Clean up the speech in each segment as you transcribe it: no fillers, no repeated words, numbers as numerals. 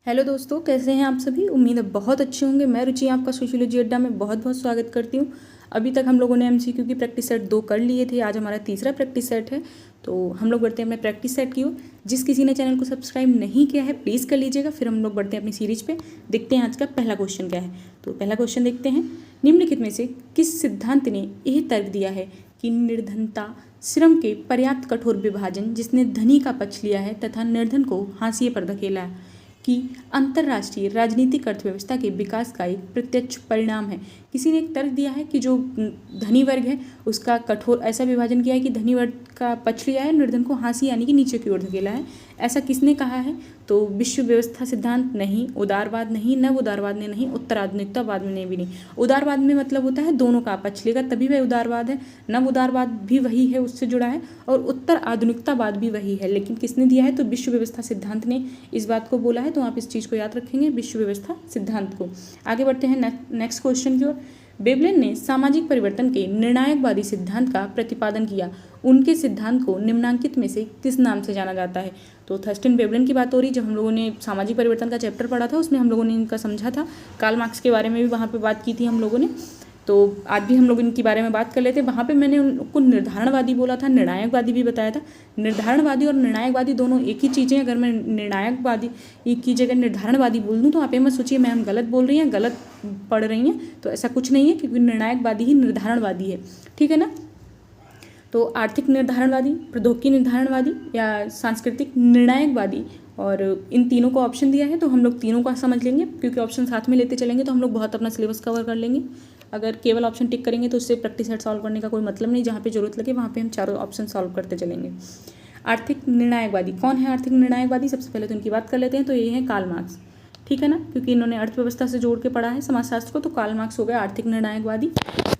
Hello दोस्तों, कैसे हैं आप सभी। उम्मीद है बहुत अच्छे होंगे। मैं रुचि आपका सोशियोलॉजी अड्डा में बहुत बहुत स्वागत करती हूँ। अभी तक हम लोगों ने एमसीक्यू की प्रैक्टिस सेट 2 कर लिए थे। आज हमारा तीसरा प्रैक्टिस सेट है, तो हम लोग बढ़ते हैं अपने प्रैक्टिस सेट की ओर। जिस किसी ने चैनल को सब्सक्राइब नहीं किया है प्लीज़ कर लीजिएगा। फिर हम लोग बढ़ते हैं अपनी सीरीज पे। देखते हैं आज का पहला क्वेश्चन क्या है। तो पहला क्वेश्चन देखते हैं। निम्नलिखित में से किस सिद्धांत ने यह तर्क दिया है कि निर्धनता श्रम के पर्याप्त कठोर विभाजन जिसने धनी का पक्ष लिया है तथा निर्धन को हाशिए पर धकेला है कि अंतर्राष्ट्रीय राजनीतिक अर्थव्यवस्था के विकास का एक प्रत्यक्ष परिणाम है। किसी ने एक तर्क दिया है कि जो धनी वर्ग है उसका कठोर ऐसा विभाजन किया है कि धनी वर्ग का पक्ष लिया है, निर्धन को हाशिए यानी कि नीचे की ओर धकेला है। ऐसा किसने कहा है? तो विश्व व्यवस्था सिद्धांत नहीं, उदारवाद नहीं, नव उदारवाद ने नहीं, उत्तर आधुनिकतावाद ने भी नहीं। उदारवाद में मतलब होता है दोनों का पक्ष लेगा तभी वह उदारवाद है। नव उदारवाद भी वही है, उससे जुड़ा है, और उत्तर आधुनिकतावाद भी वही है। लेकिन किसने दिया है? तो विश्व व्यवस्था सिद्धांत ने इस बात को बोला है। तो आप इस चीज़ को याद रखेंगे, विश्व व्यवस्था सिद्धांत को। आगे बढ़ते हैं नेक्स्ट क्वेश्चन की ओर। वेबलेन ने सामाजिक परिवर्तन के निर्णायकवादी सिद्धांत का प्रतिपादन किया। उनके सिद्धांत को निम्नांकित में से किस नाम से जाना जाता है? तो थर्स्टन वेबलेन की बात हो रही। जब हम लोगों ने सामाजिक परिवर्तन का चैप्टर पढ़ा था उसमें हम लोगों ने इनका समझा था। कार्ल मार्क्स के बारे में भी वहाँ पे बात की थी हम लोगों ने। तो आज भी हम लोग इनके बारे में बात कर लेते हैं। वहाँ पे मैंने उनको निर्धारणवादी बोला था, निर्णायकवादी भी बताया था। निर्धारणवादी और निर्णायकवादी दोनों एक ही चीज़ें। अगर मैं निर्णायकवादी की जगह निर्धारणवादी बोल दूँ तो आप ये मत सोचिए मैं हम गलत बोल रही हैं, गलत पढ़ रही हैं। तो ऐसा कुछ नहीं है, क्योंकि निर्णायकवादी ही निर्धारणवादी है, ठीक है ना। तो आर्थिक निर्धारणवादी, प्रौद्योगिकी निर्धारणवादी या सांस्कृतिक निर्णायकवादी, और इन तीनों को ऑप्शन दिया है तो हम लोग तीनों का समझ लेंगे, क्योंकि ऑप्शन साथ में लेते चलेंगे तो हम लोग बहुत अपना सिलेबस कवर कर लेंगे। अगर केवल ऑप्शन टिक करेंगे तो उससे प्रैक्टिस सेट सॉल्व करने का कोई मतलब नहीं। जहाँ पे जरूरत लगे वहाँ पे हम चारों ऑप्शन सॉल्व करते चलेंगे। आर्थिक निर्णायकवादी कौन है? आर्थिक निर्णायकवादी सबसे पहले तो इनकी बात कर लेते हैं। तो ये है कार्ल मार्क्स, ठीक है ना, क्योंकि इन्होंने अर्थव्यवस्था से जोड़ के पढ़ा है समाजशास्त्र को। तो कार्ल मार्क्स हो गया आर्थिक निर्णायकवादी।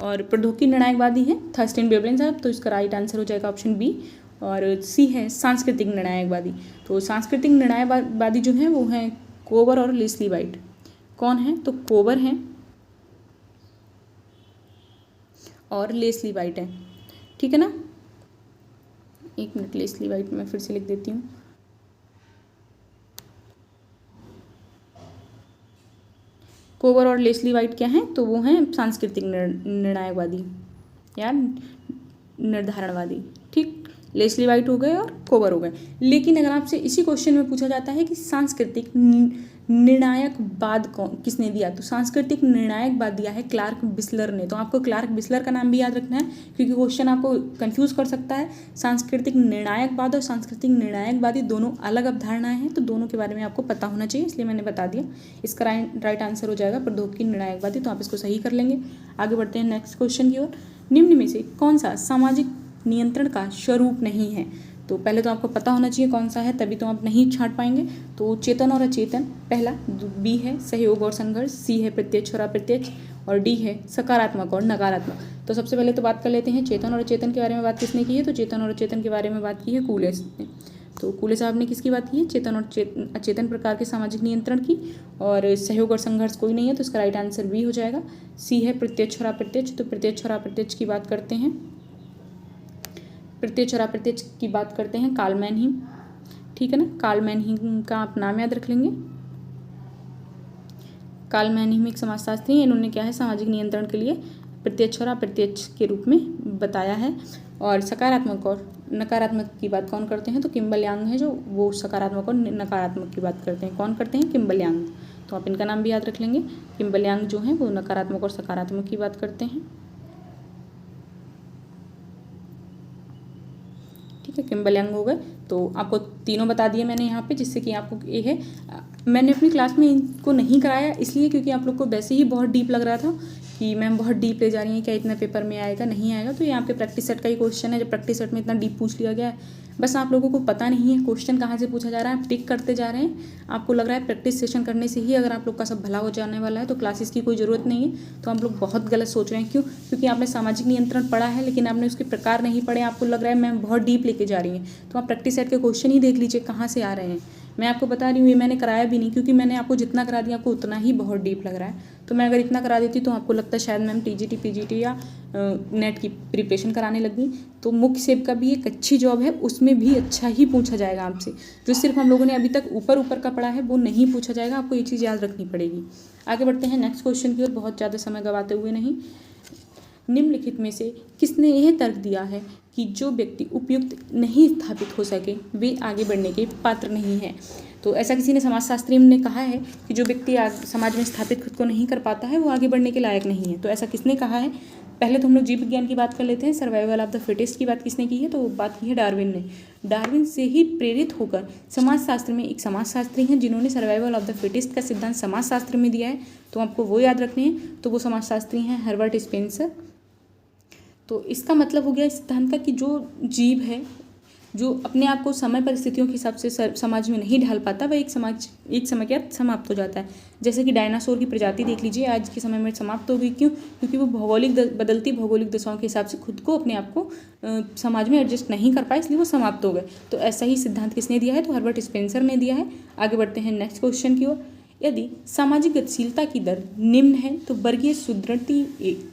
और प्रौद्योगिकी निर्णायकवादी है थर्स्टन वेबलेन साहब। तो इसका राइट आंसर हो जाएगा ऑप्शन बी। और सी है सांस्कृतिक निर्णायकवादी। तो सांस्कृतिक निर्णायकवादी जो है वो हैं कोबर और लेस्ली वाइट। कौन है? तो कोबर हैं और लेस्ली वाइट है, ठीक है ना। एक मिनट, लेस्ली वाइट मैं फिर से लिख देती हूँ। कोबर और लेस्ली वाइट क्या हैं? तो वो हैं सांस्कृतिक निर्णायकवादी या निर्धारणवादी, ठीक। लेस्ली वाइट हो गए और कोबर हो गए। लेकिन अगर आपसे इसी क्वेश्चन में पूछा जाता है कि सांस्कृतिक निर्णायकवाद किसने दिया, तो सांस्कृतिक निर्णायकवाद दिया है क्लार्क बिस्लर ने। तो आपको क्लार्क बिस्लर का नाम भी याद रखना है, क्योंकि क्वेश्चन आपको कंफ्यूज कर सकता है। सांस्कृतिक निर्णायकवाद और सांस्कृतिक निर्णायकवादी दोनों अलग अवधारणाएं हैं, तो दोनों के बारे में आपको पता होना चाहिए, इसलिए मैंने बता दिया। इसका राइट आंसर हो जाएगा प्रौद्योगिकी निर्णायकवादी। तो आप इसको सही कर लेंगे। आगे बढ़ते हैं नेक्स्ट क्वेश्चन की ओर। निम्न में से कौन सा सामाजिक नियंत्रण का स्वरूप नहीं है? तो पहले तो आपको पता होना चाहिए कौन सा है, तभी तो आप नहीं छांट पाएंगे। तो चेतन और अचेतन पहला, बी है सहयोग और संघर्ष, सी है प्रत्यक्ष और अप्रत्यक्ष, और डी है सकारात्मक और नकारात्मक। तो सबसे पहले तो बात कर लेते हैं चेतन और अचेतन के बारे में बात किसने की है। तो चेतन और अचेतन के बारे में बात की है कूले ने। तो कूले साहब ने किसकी बात की है? चेतन और अचेतन प्रकार के सामाजिक नियंत्रण की। और सहयोग और संघर्ष कोई नहीं है, तो इसका राइट आंसर बी हो जाएगा। सी है प्रत्यक्ष और अप्रत्यक्ष। तो प्रत्यक्ष और अप्रत्यक्ष की बात करते हैं, प्रत्यक्ष और अप्रत्यक्ष की बात करते हैं कार्ल मैनहीम, ठीक है ना। कार्ल मैनहीम का आप नाम याद रख लेंगे। कार्ल मैनहीम एक समाजशास्त्री हैं। इन्होंने क्या है, सामाजिक नियंत्रण के लिए प्रत्यक्ष और अप्रत्यक्ष के रूप में बताया है। और सकारात्मक और नकारात्मक की बात कौन करते हैं? तो किम्बल यांग है जो वो सकारात्मक और नकारात्मक की बात करते हैं। कौन करते हैं? किम्बल यांग। तो आप इनका नाम भी याद रख लेंगे। किम्बल यांग जो है वो नकारात्मक और सकारात्मक की बात करते हैं, ठीक है। किम्बल यांग हो गए। तो आपको तीनों बता दिए मैंने यहाँ पे, जिससे कि आपको ये है। मैंने अपनी क्लास में इनको नहीं कराया इसलिए क्योंकि आप लोग को वैसे ही बहुत डीप लग रहा था कि मैम बहुत डीप ले जा रही हैं, क्या इतना पेपर में आएगा, नहीं आएगा। तो यहाँ पे प्रैक्टिस सेट का ही क्वेश्चन है, जब प्रैक्टिस सेट में इतना डीप पूछ लिया गया है। बस आप लोगों को पता नहीं है क्वेश्चन कहाँ से पूछा जा रहा है, आप टिक करते जा रहे हैं। आपको लग रहा है प्रैक्टिस सेशन करने से ही अगर आप लोग का सब भला हो जाने वाला है, तो क्लासेस की कोई ज़रूरत नहीं है। तो आप लोग बहुत गलत सोच रहे हैं। क्यों? क्योंकि आपने सामाजिक नियंत्रण पढ़ा है लेकिन आपने उसके प्रकार नहीं पढ़े। आपको लग रहा है मैम बहुत डीप लेके जा रही हैं। तो आप प्रैक्टिस सेट के क्वेश्चन ही देख लीजिए कहाँ से आ रहे हैं। मैं आपको बता रही हूँ, ये मैंने कराया भी नहीं, क्योंकि मैंने आपको जितना करा दिया आपको उतना ही बहुत डीप लग रहा है। तो मैं अगर इतना करा देती तो आपको लगता है शायद मैम टीजीटी पीजीटी या नेट की प्रिपरेशन कराने लगी। तो मुख्य सेव का भी एक अच्छी जॉब है, उसमें भी अच्छा ही पूछा जाएगा आपसे। जो सिर्फ हम लोगों ने अभी तक ऊपर ऊपर का पढ़ा है वो नहीं पूछा जाएगा, आपको ये चीज़ याद रखनी पड़ेगी। आगे बढ़ते हैं नेक्स्ट क्वेश्चन की ओर, बहुत ज़्यादा समय गवाते हुए नहीं। निम्नलिखित में से किसने यह तर्क दिया है कि जो व्यक्ति उपयुक्त नहीं स्थापित हो सके वे आगे बढ़ने के पात्र नहीं है। तो ऐसा किसी ने समाजशास्त्री ने कहा है कि जो व्यक्ति समाज में स्थापित खुद को नहीं कर पाता है वो आगे बढ़ने के लायक नहीं है। तो ऐसा किसने कहा है? पहले तो हम लोग जीव विज्ञान की बात कर लेते हैं। सर्वाइवल ऑफ द फिटेस्ट की बात किसने की है? तो बात की है डार्विन ने। डार्विन से ही प्रेरित होकर समाजशास्त्र में एक समाजशास्त्री हैं जिन्होंने सर्वाइवल ऑफ द फिटेस्ट का सिद्धांत समाजशास्त्र में दिया है, तो आपको वो याद रखने हैं। तो वो समाजशास्त्री हैं हर्बर्ट स्पेंसर। तो इसका मतलब हो गया इस सिद्धांत का कि जो जीव है जो अपने आप को समय परिस्थितियों के हिसाब से समाज में नहीं ढाल पाता वह एक समय के बाद समाप्त हो जाता है। जैसे कि डायनासोर की प्रजाति देख लीजिए, आज के समय में समाप्त हो गई। क्यों? क्योंकि वो बदलती भौगोलिक दशाओं के हिसाब से खुद को अपने आप को समाज में एडजस्ट नहीं कर पाए, इसलिए वो समाप्त हो गए। तो ऐसा ही सिद्धांत किसने दिया है? तो हर्बर्ट स्पेंसर ने दिया है। आगे बढ़ते हैं नेक्स्ट क्वेश्चन की ओर। यदि सामाजिक गतिशीलता की दर निम्न है तो वर्गीय सुदृढ़ता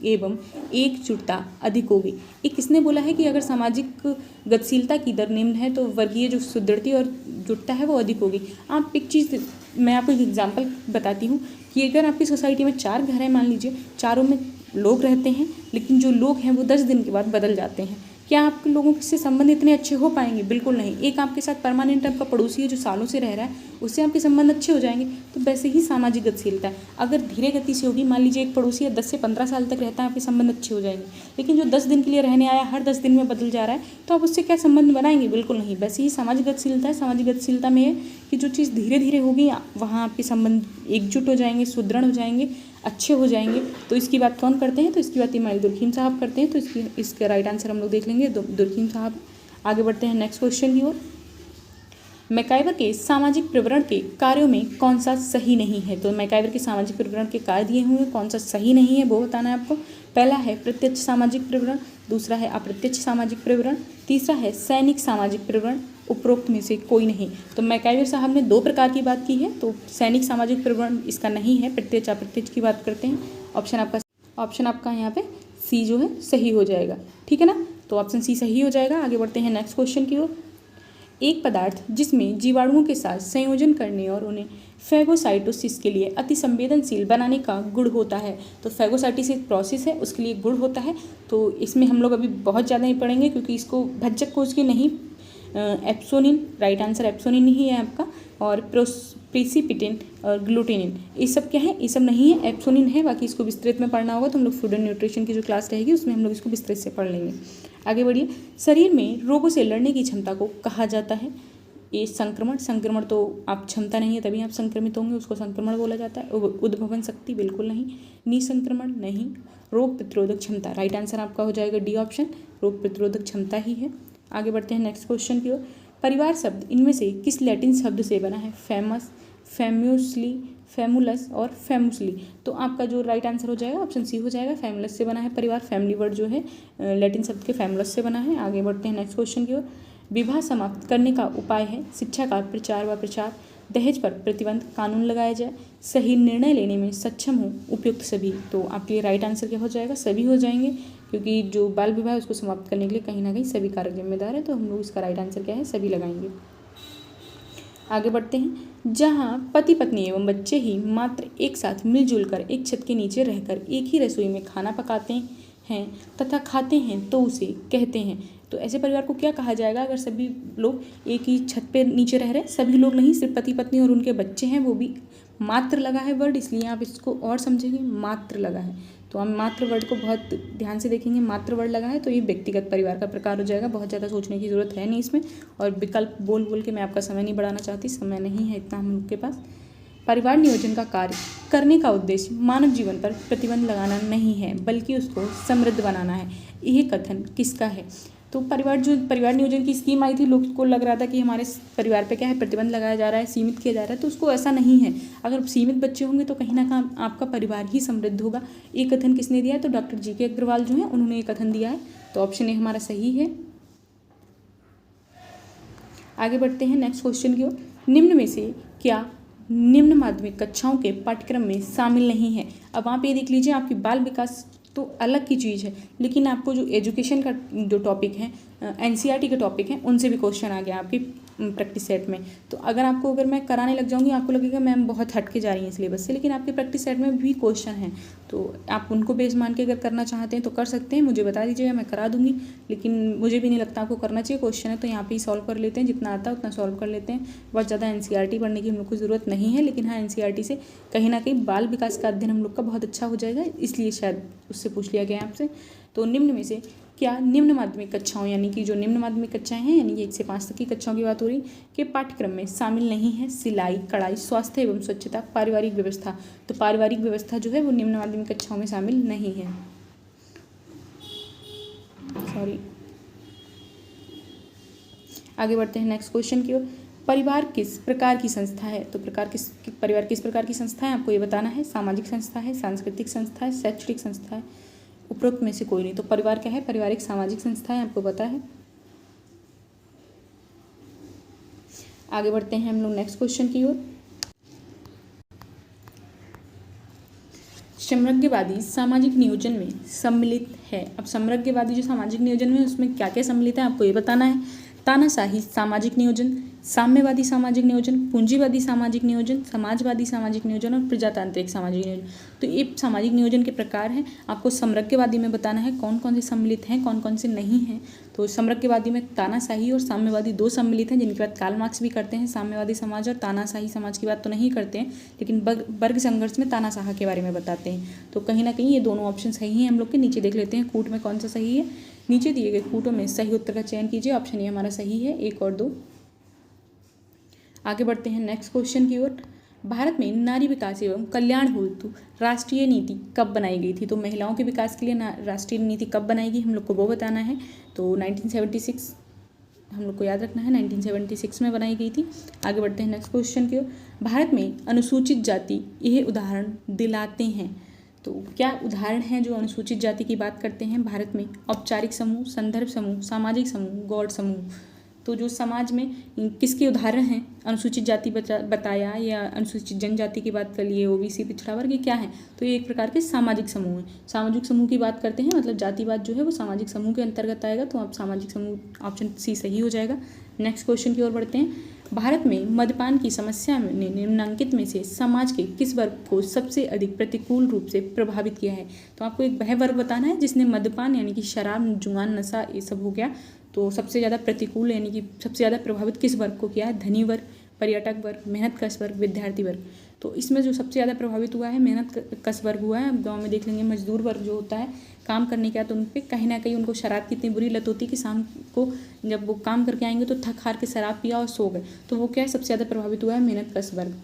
एवं एकजुटता अधिक होगी। ये किसने बोला है कि अगर सामाजिक गतिशीलता की दर निम्न है तो वर्गीय जो सुदृढ़ता और जुटता है वो अधिक होगी। आप एक चीज़, मैं आपको एक एग्जांपल बताती हूँ कि अगर आपकी सोसाइटी में 4 घर हैं, मान लीजिए चारों में लोग रहते हैं, लेकिन जो लोग हैं वो 10 दिन के बाद बदल जाते हैं। क्या आप लोगों से संबंध इतने अच्छे हो पाएंगे? बिल्कुल नहीं। एक आपके साथ परमानेंट आपका पड़ोसी है जो सालों से रह रहा है, उससे आपके संबंध अच्छे हो जाएंगे। तो वैसे ही सामाजिक गतिशीलता है, अगर धीरे गति से होगी, मान लीजिए एक पड़ोसी है 10 से 15 साल तक रहता है, आपके संबंध अच्छे हो जाएंगे। लेकिन जो 10 दिन के लिए रहने आया हर 10 दिन में बदल जा रहा है, तो आप उससे क्या संबंध बनाएंगे? बिल्कुल नहीं। वैसे ही सामाजिक गतिशीलता है। सामाजिक गतिशीलता में है कि जो चीज़ धीरे धीरे होगी वहाँ आपके संबंध एकजुट हो जाएंगे, सुदृढ़ हो जाएंगे, अच्छे हो जाएंगे। तो इसकी बात कौन करते हैं? तो इसकी बात इमाइल दुर्खीम साहब करते हैं। तो इसका राइट आंसर हम लोग देख लेंगे, दुर्खीम साहब। आगे बढ़ते हैं नेक्स्ट क्वेश्चन की ओर। मैकाइवर के सामाजिक प्रवरण के कार्यों में कौन सा सही नहीं है? तो मैकाइवर के सामाजिक प्रवरण के कार्य दिए हुए कौन सा सही नहीं है वो बताना है आपको। पहला है प्रत्यक्ष सामाजिक प्रवरण, दूसरा है अप्रत्यक्ष सामाजिक प्रवरण, तीसरा है सैनिक सामाजिक प्रवरण। उपरोक्त में से कोई नहीं। तो मैकाइवर साहब ने 2 प्रकार की बात की है। तो सैनिक सामाजिक प्रवरण इसका नहीं है, प्रत्यक्ष अप्रत्यक्ष की बात करते हैं। ऑप्शन आपका यहाँ पे सी जो है सही हो जाएगा, ठीक है ना। तो ऑप्शन सी सही हो जाएगा। आगे बढ़ते हैं नेक्स्ट क्वेश्चन की ओर। एक पदार्थ जिसमें जीवाणुओं के साथ संयोजन करने और उन्हें फैगोसाइटोसिस के लिए अति संवेदनशील बनाने का गुण होता है। तो फैगोसाइटोसिस प्रोसेस है, उसके लिए गुण होता है। तो इसमें हम लोग अभी बहुत ज़्यादा नहीं पढ़ेंगे क्योंकि इसको भज्जक कोश के नहीं, एप्सोनिन, राइट आंसर एप्सोनिन ही है आपका। और प्रेसिपिटेन और ग्लूटेनिन, ये सब क्या है? ये सब नहीं है, एप्सोनिन है। बाकी इसको विस्तृत में पढ़ना होगा तो हम लोग फूड एंड न्यूट्रिशन की जो क्लास रहेगी उसमें हम लोग इसको विस्तृत से पढ़ लेंगे। आगे बढ़िए। शरीर में रोगों से लड़ने की क्षमता को कहा जाता है। ये संक्रमण तो आप क्षमता नहीं है तभी आप संक्रमित होंगे, उसको संक्रमण बोला जाता है। उद्भवन शक्ति बिल्कुल नहीं, निसंक्रमण नहीं। रोग प्रतिरोधक क्षमता, राइट आंसर आपका हो जाएगा डी ऑप्शन, रोग प्रतिरोधक क्षमता ही है। आगे बढ़ते हैं नेक्स्ट क्वेश्चन की ओर। परिवार शब्द इनमें से किस लैटिन शब्द से बना है? फेमस, फेम्यूसली, फेमुलस और फेमुसली। तो आपका जो राइट आंसर हो जाएगा ऑप्शन सी हो जाएगा, फेमुलस से बना है परिवार। फैमिली वर्ड जो है लैटिन शब्द के फेमुलस से बना है। आगे बढ़ते हैं नेक्स्ट क्वेश्चन की ओर। विवाह समाप्त करने का उपाय है शिक्षा का प्रचार व प्रसार, दहेज पर प्रतिबंध, कानून लगाया जाए, सही निर्णय लेने में सक्षम हो, उपयुक्त सभी। तो आपके लिए राइट आंसर क्या हो जाएगा? सभी हो जाएंगे, क्योंकि जो बाल विवाह है उसको समाप्त करने के लिए कहीं ना कहीं सभी कारक जिम्मेदार है। तो हम लोग इसका राइट आंसर क्या है? सभी लगाएंगे। आगे बढ़ते हैं। जहाँ पति पत्नी एवं बच्चे ही मात्र एक साथ मिलजुल कर एक छत के नीचे रहकर एक ही रसोई में खाना पकाते हैं तथा खाते हैं तो उसे कहते हैं। तो ऐसे परिवार को क्या कहा जाएगा? अगर सभी लोग एक ही छत पे नीचे रह रहे हैं, सभी लोग नहीं, सिर्फ पति पत्नी और उनके बच्चे हैं, वो भी मात्र लगा है वर्ड, इसलिए आप इसको और समझेंगे, मात्र लगा है। तो हम मात्र वर्ड को बहुत ध्यान से देखेंगे, मात्र वर्ड लगा है तो ये व्यक्तिगत परिवार का प्रकार हो जाएगा। बहुत ज़्यादा सोचने की ज़रूरत है नहीं इसमें, और विकल्प बोल के मैं आपका समय नहीं बढ़ाना चाहती, समय नहीं है इतना हम लोग के पास। परिवार नियोजन का कार्य करने का उद्देश्य मानव जीवन पर प्रतिबंध लगाना नहीं है बल्कि उसको समृद्ध बनाना है। यह कथन किसका है? तो परिवार नियोजन की स्कीम आई थी, लोग को लग रहा था कि हमारे परिवार पे क्या है, प्रतिबंध लगाया जा रहा है, सीमित किया जा रहा है, तो उसको ऐसा नहीं है। अगर सीमित बच्चे होंगे तो कहीं ना कहीं आपका परिवार ही समृद्ध होगा। ये कथन किसने दिया है? तो डॉक्टर जी के अग्रवाल जो है उन्होंने ये कथन दिया है। तो ऑप्शन ए हमारा सही है। आगे बढ़ते हैं नेक्स्ट क्वेश्चन की ओर। निम्न में से क्या निम्न माध्यमिक कक्षाओं के पाठ्यक्रम में शामिल नहीं है। अब वहाँ पे देख लीजिए, आपकी बाल विकास तो अलग की चीज़ है, लेकिन आपको जो एजुकेशन का जो टॉपिक है, एनसीईआरटी के टॉपिक हैं, उनसे भी क्वेश्चन आ गया आपकी प्रैक्टिस सेट में। तो अगर मैं कराने लग जाऊंगी, आपको लगेगा मैम बहुत हट के जा रही हैं सिलेबस से, लेकिन आपके प्रैक्टिस सेट में भी क्वेश्चन हैं, तो आप उनको बेस मान के अगर करना चाहते हैं तो कर सकते हैं। मुझे बता दीजिएगा, मैं करा दूंगी, लेकिन मुझे भी नहीं लगता आपको करना चाहिए। क्वेश्चन है तो यहाँ पे ही सॉल्व कर लेते हैं, जितना आता है उतना सॉल्व कर लेते हैं। बहुत ज़्यादा एनसीईआरटी पढ़ने की हम लोग को ज़रूरत नहीं है, लेकिन हाँ, एनसीईआरटी से कहीं ना कहीं बाल विकास का अध्ययन हम लोग का बहुत अच्छा हो जाएगा, इसलिए शायद उससे पूछ लिया गया आपसे। तो निम्न में से क्या निम्न माध्यमिक कक्षाओं, यानी कि जो निम्न माध्यमिक कक्षाएं हैं, यानी कि 1 से 5 तक की कक्षाओं की बात हो रही, के पाठ्यक्रम में शामिल नहीं है सिलाई, कढ़ाई, स्वास्थ्य एवं स्वच्छता, पारिवारिक व्यवस्था। तो पारिवारिक व्यवस्था जो है वो निम्न माध्यमिक कक्षाओं में शामिल नहीं है। सॉरी, आगे बढ़ते हैं नेक्स्ट क्वेश्चन की ओर। परिवार किस प्रकार की संस्था है। तो परिवार किस प्रकार की संस्था है, आपको ये बताना है। सामाजिक संस्था है, सांस्कृतिक संस्था है, शैक्षणिक संस्था है, उपरोक्त में से कोई नहीं। तो परिवार क्या है, पारिवारिक सामाजिक संस्था है, आपको पता है। आगे बढ़ते हैं हम लोग नेक्स्ट क्वेश्चन की ओर। समृद्धवादी सामाजिक नियोजन में सम्मिलित है। अब समृद्धवादी जो सामाजिक नियोजन में, उसमें क्या क्या सम्मिलित है, आपको ये बताना है। तानाशाही सामाजिक नियोजन, साम्यवादी सामाजिक नियोजन, पूंजीवादी सामाजिक नियोजन, समाजवादी सामाजिक नियोजन और प्रजातांत्रिक सामाजिक नियोजन। तो ये सामाजिक नियोजन के प्रकार हैं। आपको समृद्धवादी में बताना है कौन कौन से सम्मिलित हैं, कौन कौन से नहीं हैं। तो समृद्धवादी में तानाशाही और साम्यवादी 2 सम्मिलित हैं, जिनकी बात कार्ल मार्क्स भी करते हैं। साम्यवादी समाज और तानाशाही समाज की बात तो नहीं करते हैं, लेकिन वर्ग संघर्ष में तानाशाह के बारे में बताते हैं। तो कहीं ना कहीं ये दोनों ऑप्शन सही हैं हम लोग के। नीचे देख लेते हैं कूट में कौन सा सही है। नीचे दिए गए कूटों में सही उत्तर का चयन कीजिए। ऑप्शन ए हमारा सही है, 1 और 2। आगे बढ़ते हैं नेक्स्ट क्वेश्चन की ओर। भारत में नारी विकास एवं कल्याण हेतु राष्ट्रीय नीति कब बनाई गई थी। तो महिलाओं के विकास के लिए राष्ट्रीय नीति कब बनाई गई, हम लोग को वो बताना है। तो 1976 हम लोग को याद रखना है, 1976 में बनाई गई थी। आगे बढ़ते हैं नेक्स्ट क्वेश्चन की ओर। भारत में अनुसूचित जाति यह उदाहरण दिलाते हैं। तो क्या उदाहरण हैं जो अनुसूचित जाति की बात करते हैं भारत में। औपचारिक समूह, संदर्भ समूह, सामाजिक समूह, गौड़ समूह। तो जो समाज में किसके उदाहरण हैं, अनुसूचित जाति बताया या अनुसूचित जनजाति की बात कर लिए, ओबीसी पिछड़ा वर्ग, ये क्या है। तो ये एक प्रकार के सामाजिक समूह हैं। सामाजिक समूह की बात करते हैं, मतलब जातिवाद जो है वो सामाजिक समूह के अंतर्गत आएगा। तो आप सामाजिक समूह, ऑप्शन सी सही हो जाएगा। नेक्स्ट क्वेश्चन की ओर बढ़ते हैं। भारत में मद्यपान की समस्या ने निम्नलिखित में से समाज के किस वर्ग को सबसे अधिक प्रतिकूल रूप से प्रभावित किया है। तो आपको एक वह वर्ग बताना है जिसने मद्यपान, यानी कि शराब, जुआन, नशा, ये सब हो गया, तो सबसे ज़्यादा प्रतिकूल, यानी कि सबसे ज़्यादा प्रभावित किस वर्ग को किया है। धनी वर्ग, पर्यटक वर्ग, मेहनत कश वर्ग, विद्यार्थी वर्ग। तो इसमें जो सबसे ज़्यादा प्रभावित हुआ है मेहनत कश वर्ग हुआ है। अब गाँव में देख लेंगे मजदूर वर्ग जो होता है काम करने के बाद, तो उन पर कहीं ना कहीं उनको शराब की इतनी बुरी लत होती है कि शाम को जब वो काम करके आएंगे तो थक हार के शराब पिया और सो गए। तो वो क्या है, सबसे ज़्यादा प्रभावित हुआ है मेहनत कश वर्ग।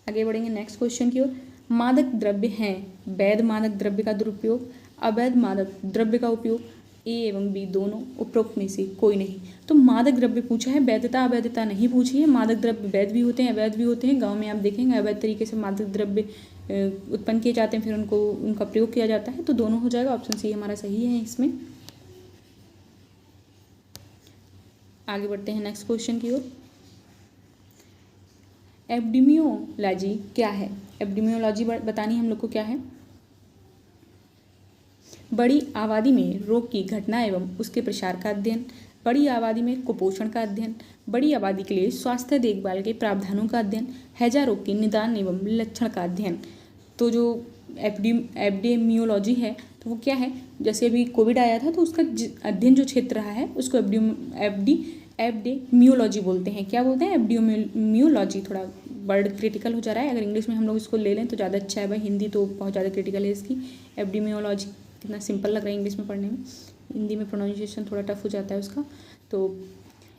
आगे बढ़ेंगे नेक्स्ट क्वेश्चन की ओर। मादक द्रव्य हैं। वैध मादक द्रव्य का दुरुपयोग, अवैध मादक द्रव्य का उपयोग, ए एवं बी दोनों, उपरोक्त में से कोई नहीं। तो मादक द्रव्य पूछा है, वैधता अवैधता नहीं पूछी है। मादक द्रव्य वैध भी होते हैं, अवैध भी होते हैं। गांव में आप देखेंगे अवैध तरीके से मादक द्रव्य उत्पन्न किए जाते हैं, फिर उनका प्रयोग किया जाता है। तो दोनों हो जाएगा, ऑप्शन सी हमारा सही है इसमें। आगे बढ़ते हैं नेक्स्ट क्वेश्चन की ओर। एपिडेमियोलॉजी क्या है। एपिडेमियोलॉजी बतानी हम लोग को क्या है। बड़ी आबादी में रोग की घटना एवं उसके प्रसार का अध्ययन, बड़ी आबादी में कुपोषण का अध्ययन, बड़ी आबादी के लिए स्वास्थ्य देखभाल के प्रावधानों का अध्ययन, हैजा रोग के निदान एवं लक्षण का अध्ययन। तो जो एपिडेमियोलॉजी है तो वो क्या है, जैसे अभी कोविड आया था तो उसका अध्ययन जो क्षेत्र रहा है उसको एपिडेमियोलॉजी बोलते हैं। क्या बोलते हैं, एपिडेमियोलॉजी। थोड़ा वर्ड क्रिटिकल हो जा रहा है, अगर इंग्लिश में हम लोग इसको ले लें तो ज़्यादा अच्छा है भाई, हिंदी तो बहुत ज़्यादा क्रिटिकल है इसकी। एपिडेमियोलॉजी कितना सिंपल लग रहा है इंग्लिश में पढ़ने में, हिंदी में प्रोनाउंसिएशन थोड़ा टफ हो जाता है उसका। तो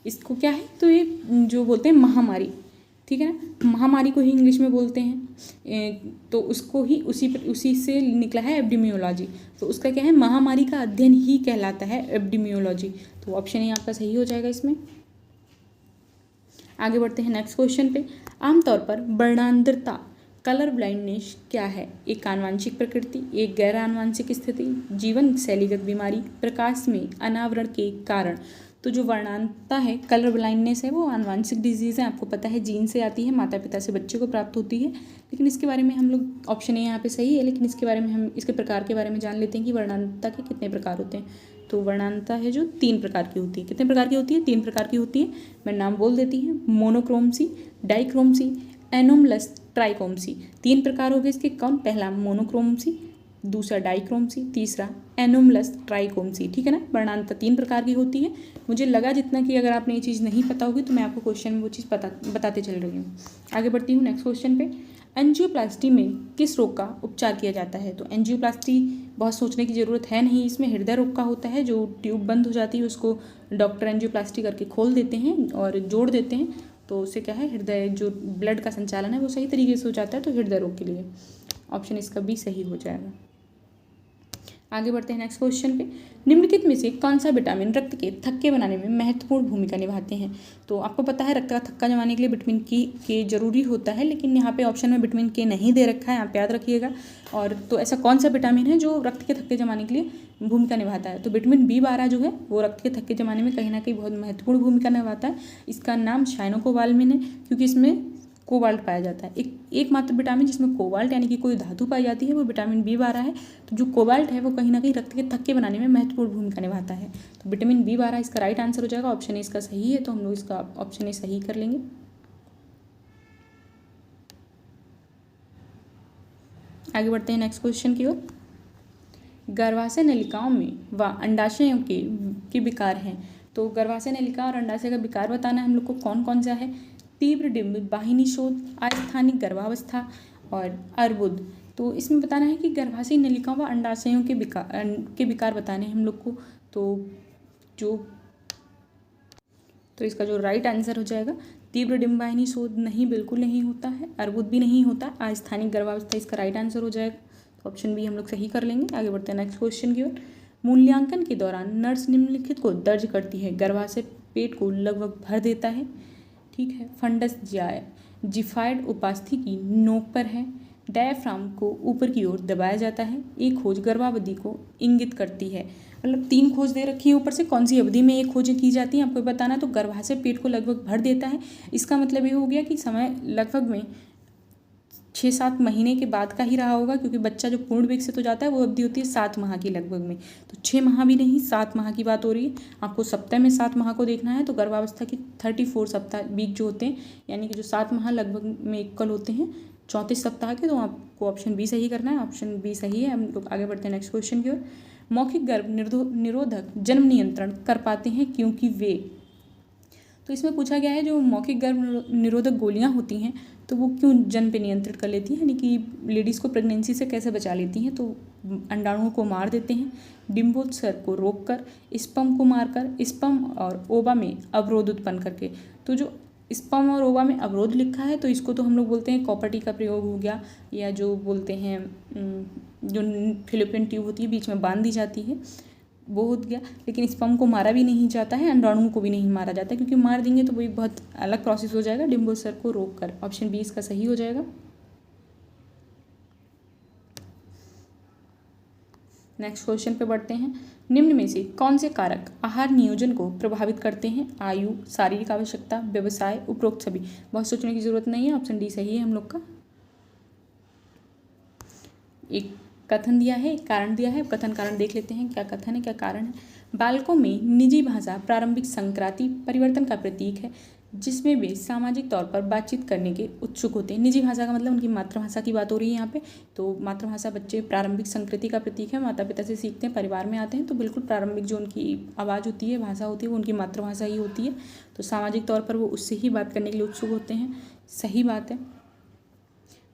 इसको क्या है, तो ये जो बोलते हैं महामारी, ठीक है ना, महामारी को ही इंग्लिश में बोलते हैं। तो उसको ही उसी से निकला है एपिडेमियोलॉजी। तो उसका क्या है, महामारी का अध्ययन ही कहलाता है एपिडेमियोलॉजी। तो ऑप्शन ए आपका सही हो जाएगा इसमें। आगे बढ़ते हैं नेक्स्ट क्वेश्चन पे। आमतौर पर वर्णांतरता, कलर ब्लाइंडनेस क्या है। एक आनुवांशिक प्रकृति, एक गैर आनुवांशिक स्थिति, जीवन शैलीगत बीमारी, प्रकाश में अनावरण के कारण। तो जो वर्णांतता है, कलर ब्लाइंडनेस है, वो आनुवांशिक डिजीज़ है, आपको पता है जीन से आती है, माता पिता से बच्चे को प्राप्त होती है। लेकिन इसके बारे में हम लोग, ऑप्शन ए यहाँ पे सही है, लेकिन इसके बारे में हम इसके प्रकार के बारे में जान लेते हैं कि वर्णांतता के कितने प्रकार होते हैं। तो वर्णांतता है जो 3 प्रकार की होती है। कितने प्रकार की होती है? 3 प्रकार की होती है। मैं नाम बोल देती हूँ, मोनोक्रोमसी, डाइक्रोमसी, एनोमलस, ट्राइकोमसी। 3 प्रकार हो गए इसके। कौन? पहला मोनोक्रोमसी, दूसरा डाइक्रोमसी, तीसरा एनोमलस ट्राइकोमसी। ठीक है ना। वर्णांतता 3 प्रकार की होती है। मुझे लगा जितना कि अगर आपने ये चीज़ नहीं पता होगी तो मैं आपको क्वेश्चन में वो चीज़ बताते चल रही हूँ। आगे बढ़ती हूँ नेक्स्ट क्वेश्चन पे। एंजियोप्लास्टी में किस रोग का उपचार किया जाता है? तो एंजियोप्लास्टी बहुत सोचने की ज़रूरत है नहीं, इसमें हृदय रोग का होता है। जो ट्यूब बंद हो जाती है उसको डॉक्टर एंजियोप्लास्टी करके खोल देते हैं और जोड़ देते हैं, तो उससे क्या है, हृदय जो ब्लड का संचालन है वो सही तरीके से हो जाता है। तो हृदय रोग के लिए ऑप्शन इसका बी सही हो जाएगा। आगे बढ़ते हैं नेक्स्ट क्वेश्चन पे। निम्नलिखित में से कौन सा विटामिन रक्त के थक्के बनाने में महत्वपूर्ण भूमिका निभाते हैं? तो आपको पता है रक्त का थक्का जमाने के लिए विटामिन के जरूरी होता है, लेकिन यहाँ पे ऑप्शन में विटामिन के नहीं दे रखा है, आप याद रखिएगा। और तो ऐसा कौन सा विटामिन है जो रक्त के थक्के जमाने के लिए भूमिका निभाता है? तो विटामिन B12 जो है वो रक्त के थक्के जमाने में कहीं ना कहीं बहुत महत्वपूर्ण भूमिका निभाता है। इसका नाम साइनोकोबालामिन है, क्योंकि इसमें कोबाल्ट पाया जाता है। एकमात्र विटामिन जिसमें कोबाल्ट यानी कि कोई धातु पाई जाती है वो विटामिन B12 है। तो जो कोबाल्ट है वो कहीं ना कहीं रक्त के थक्के बनाने में महत्वपूर्ण भूमिका निभाता है। तो विटामिन B12 इसका राइट आंसर हो जाएगा। ऑप्शन ए इसका सही है, तो हम लोग इसका ऑप्शन ए सही कर लेंगे। आगे बढ़ते हैं नेक्स्ट क्वेश्चन की ओर। गर्भाशय नलिकाओं में व अंडाशयों के विकार हैं। तो गर्भाशय नलिका और अंडाशय का विकार बताना है हम लोग को। कौन कौन सा है? तीव्र डिम्ब वाहिनी शोथ, अस्थानिक गर्भावस्था और अर्बुद। तो इसमें बताना है कि गर्भाशय नलिकाओं व अंडाशयों के विकार बताने हैं हम लोग को। तो इसका जो राइट आंसर हो जाएगा, तीव्र डिम्ब वाहिनी शोथ नहीं, बिल्कुल नहीं होता है। अर्बुद भी नहीं होता। अस्थानिक गर्भावस्था इसका राइट आंसर हो जाएगा। तो ऑप्शन बी हम लोग सही कर लेंगे। आगे बढ़ते हैं नेक्स्ट क्वेश्चन की ओर। मूल्यांकन के दौरान नर्स निम्नलिखित को दर्ज करती है। गर्भाशय पेट को लगभग भर देता है। ठीक है। फंडस जिफाइड उपास्थि की नोक पर है। डायफ्राम को ऊपर की ओर दबाया जाता है। एक खोज गर्भावधि को इंगित करती है। मतलब 3 खोज दे रखी है ऊपर से, कौन सी अवधि में ये खोजें की जाती हैं आपको बताना। तो गर्भाशय पेट को लगभग भर देता है, इसका मतलब ये हो गया कि समय लगभग में 6-7 महीने के बाद का ही रहा होगा, क्योंकि बच्चा जो पूर्ण विकसित हो जाता है वो अवधि होती है 7 माह की लगभग में। तो 6 माह भी नहीं, 7 माह की बात हो रही है। आपको सप्ताह में 7 माह को देखना है। तो गर्भावस्था की 34 सप्ताह वीक जो होते हैं, यानी कि जो 7 माह लगभग में इक्वल होते हैं 34 सप्ताह के। तो आपको ऑप्शन बी सही करना है। ऑप्शन बी सही है। हम लोग आगे बढ़ते हैं नेक्स्ट क्वेश्चन की ओर। मौखिक गर्भ निरोधक जन्म नियंत्रण कर पाते हैं क्योंकि वे। तो इसमें पूछा गया है जो मौखिक गर्भ निरोधक गोलियां होती हैं तो वो क्यों जन्म पे नियंत्रित कर लेती हैं, यानी कि लेडीज़ को प्रेगनेंसी से कैसे बचा लेती हैं। तो अंडाणुओं को मार देते हैं, डिम्बोत्सर्ग को रोककर, स्पर्म को मारकर, स्पर्म और ओवा में अवरोध उत्पन्न करके। तो जो स्पर्म और ओवा में अवरोध लिखा है तो इसको तो हम लोग बोलते हैं कॉपर का प्रयोग हो गया, या जो बोलते हैं जो फिलिपियन ट्यूब होती है बीच में बांध दी जाती है वो हो गया। लेकिन स्पर्म को मारा भी नहीं जाता है, अंडाणुओं को भी नहीं मारा जाता, क्योंकि मार देंगे तो वही बहुत अलग प्रोसेस हो जाएगा। डिम्बोत्सर्ग को रोक कर। ऑप्शन बी इसका सही हो जाएगा। नेक्स्ट क्वेश्चन पे बढ़ते हैं। निम्न में से कौन से कारक आहार नियोजन को प्रभावित करते हैं? आयु, शारीरिक आवश्यकता, व्यवसाय, उपरोक्त सभी। बहुत सोचने की जरूरत नहीं है। ऑप्शन डी सही है हम लोग का। एक कथन दिया है, एक कारण दिया है। कथन कारण देख लेते हैं, क्या कथन है क्या कारण है। बालकों में निजी भाषा प्रारंभिक संक्रांति परिवर्तन का प्रतीक है, जिसमें वे सामाजिक तौर पर बातचीत करने के उत्सुक होते हैं। निजी भाषा का मतलब उनकी मातृभाषा की बात हो रही है यहाँ पे। तो मातृभाषा बच्चे प्रारंभिक संकृति का प्रतीक है, माता पिता से सीखते हैं, परिवार में आते हैं, तो बिल्कुल प्रारंभिक जो उनकी आवाज़ होती है, भाषा होती है, वो उनकी मातृभाषा ही होती है। तो सामाजिक तौर पर वो उससे ही बात करने के लिए उत्सुक होते हैं, सही बात है।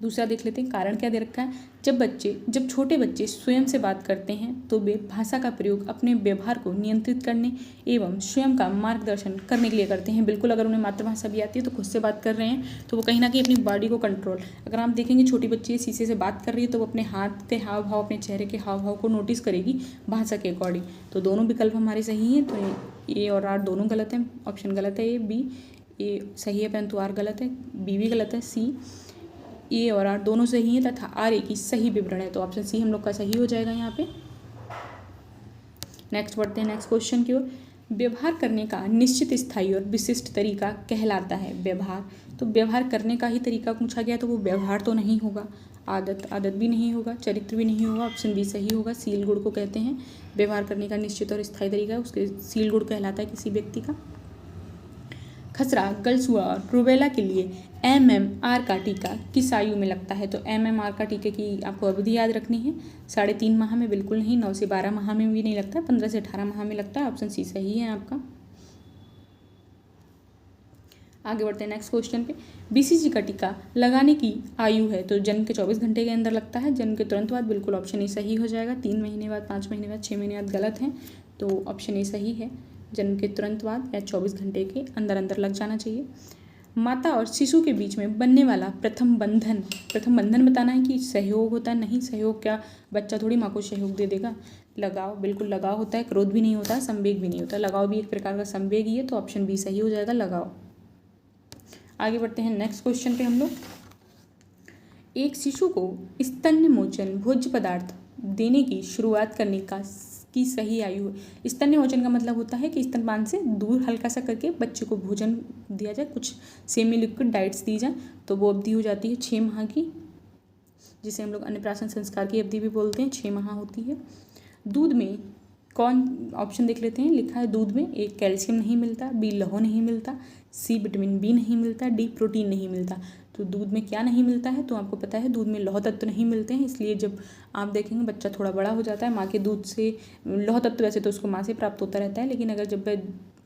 दूसरा देख लेते हैं, कारण क्या दे रखा है। जब छोटे बच्चे स्वयं से बात करते हैं तो वे भाषा का प्रयोग अपने व्यवहार को नियंत्रित करने एवं स्वयं का मार्गदर्शन करने के लिए करते हैं। बिल्कुल, अगर उन्हें मातृभाषा भी आती है तो खुद से बात कर रहे हैं तो वो कहीं ना कहीं अपनी बॉडी को कंट्रोल। अगर आप देखेंगे छोटी बच्ची शीशे से बात कर रही है तो वो अपने हाथ के हाव भाव, अपने चेहरे के हाव भाव को नोटिस करेगी भाषा के अकॉर्डिंग। तो दोनों विकल्प हमारे सही हैं। तो ए और आर दोनों गलत हैं। ऑप्शन गलत है, ए बी। ए सही है परंतु आर गलत है, बी भी गलत है, सी ए और आर दोनों सही हैं तथा आर ए की सही विवरण है। तो ऑप्शन सी हम लोग का सही हो जाएगा यहाँ पे। नेक्स्ट बढ़ते हैं नेक्स्ट क्वेश्चन की ओर। व्यवहार करने का निश्चित, स्थायी और विशिष्ट तरीका कहलाता है। व्यवहार, तो व्यवहार करने का ही तरीका पूछा गया तो वो व्यवहार तो नहीं होगा। आदत, आदत भी नहीं होगा। चरित्र भी नहीं होगा। ऑप्शन बी सही होगा। सील गुण को कहते हैं व्यवहार करने का निश्चित और स्थायी तरीका, उसके सील गुण कहलाता है किसी व्यक्ति का। खसरा, गलसुआ और रूबेला के लिए MMR का टीका किस आयु में लगता है? तो MMR का टीके की आपको अवधि याद रखनी है। 3.5 माह में बिल्कुल नहीं, 9 से 12 माह में भी नहीं लगता है, 15 से 18 माह में लगता है। ऑप्शन सी सही है आपका। आगे बढ़ते हैं नेक्स्ट क्वेश्चन पे। BCG का टीका लगाने की आयु है तो जन्म के 24 घंटे के अंदर लगता है, जन्म के तुरंत बाद। बिल्कुल ऑप्शन ए सही हो जाएगा। 3 महीने बाद, 5 महीने बाद, 6 महीने बाद गलत है, तो ऑप्शन ए सही है। जन्म के तुरंत बाद या 24 घंटे के अंदर अंदर लग जाना चाहिए। माता और शिशु के बीच में बनने वाला प्रथम बंधन बताना है कि सहयोग होता है। नहीं, सहयोग क्या, बच्चा थोड़ी माँ को सहयोग दे देगा। लगाव, बिल्कुल लगाव होता है। क्रोध भी नहीं होता है, संवेग भी नहीं होता। लगाव भी एक प्रकार का संवेग ही है, तो ऑप्शन बी सही हो जाएगा, लगाव। आगे बढ़ते हैं नेक्स्ट क्वेश्चन पे हम लोग। एक शिशु को स्तन्यमोचन भोज्य पदार्थ देने की शुरुआत करने की सही आयु है। स्तन्यमोचन का मतलब होता है कि स्तनपान से दूर हल्का सा करके बच्चे को भोजन दिया जाए, कुछ सेमी लिक्विड डाइट्स दी जाए, तो वो अवधि हो जाती है 6 माह की, जिसे हम लोग अन्नप्राशन संस्कार की अवधि भी बोलते हैं। 6 माह होती है। दूध में कौन, ऑप्शन देख लेते हैं। लिखा है दूध में ए कैल्शियम नहीं मिलता, बी लौह नहीं मिलता, सी विटामिन बी नहीं मिलता, डी प्रोटीन नहीं मिलता। तो दूध में क्या नहीं मिलता है? तो आपको पता है दूध में लौह तत्व नहीं मिलते हैं, इसलिए जब आप देखेंगे बच्चा थोड़ा बड़ा हो जाता है, माँ के दूध से लौह तत्व वैसे तो उसको माँ से प्राप्त होता रहता है, लेकिन अगर जब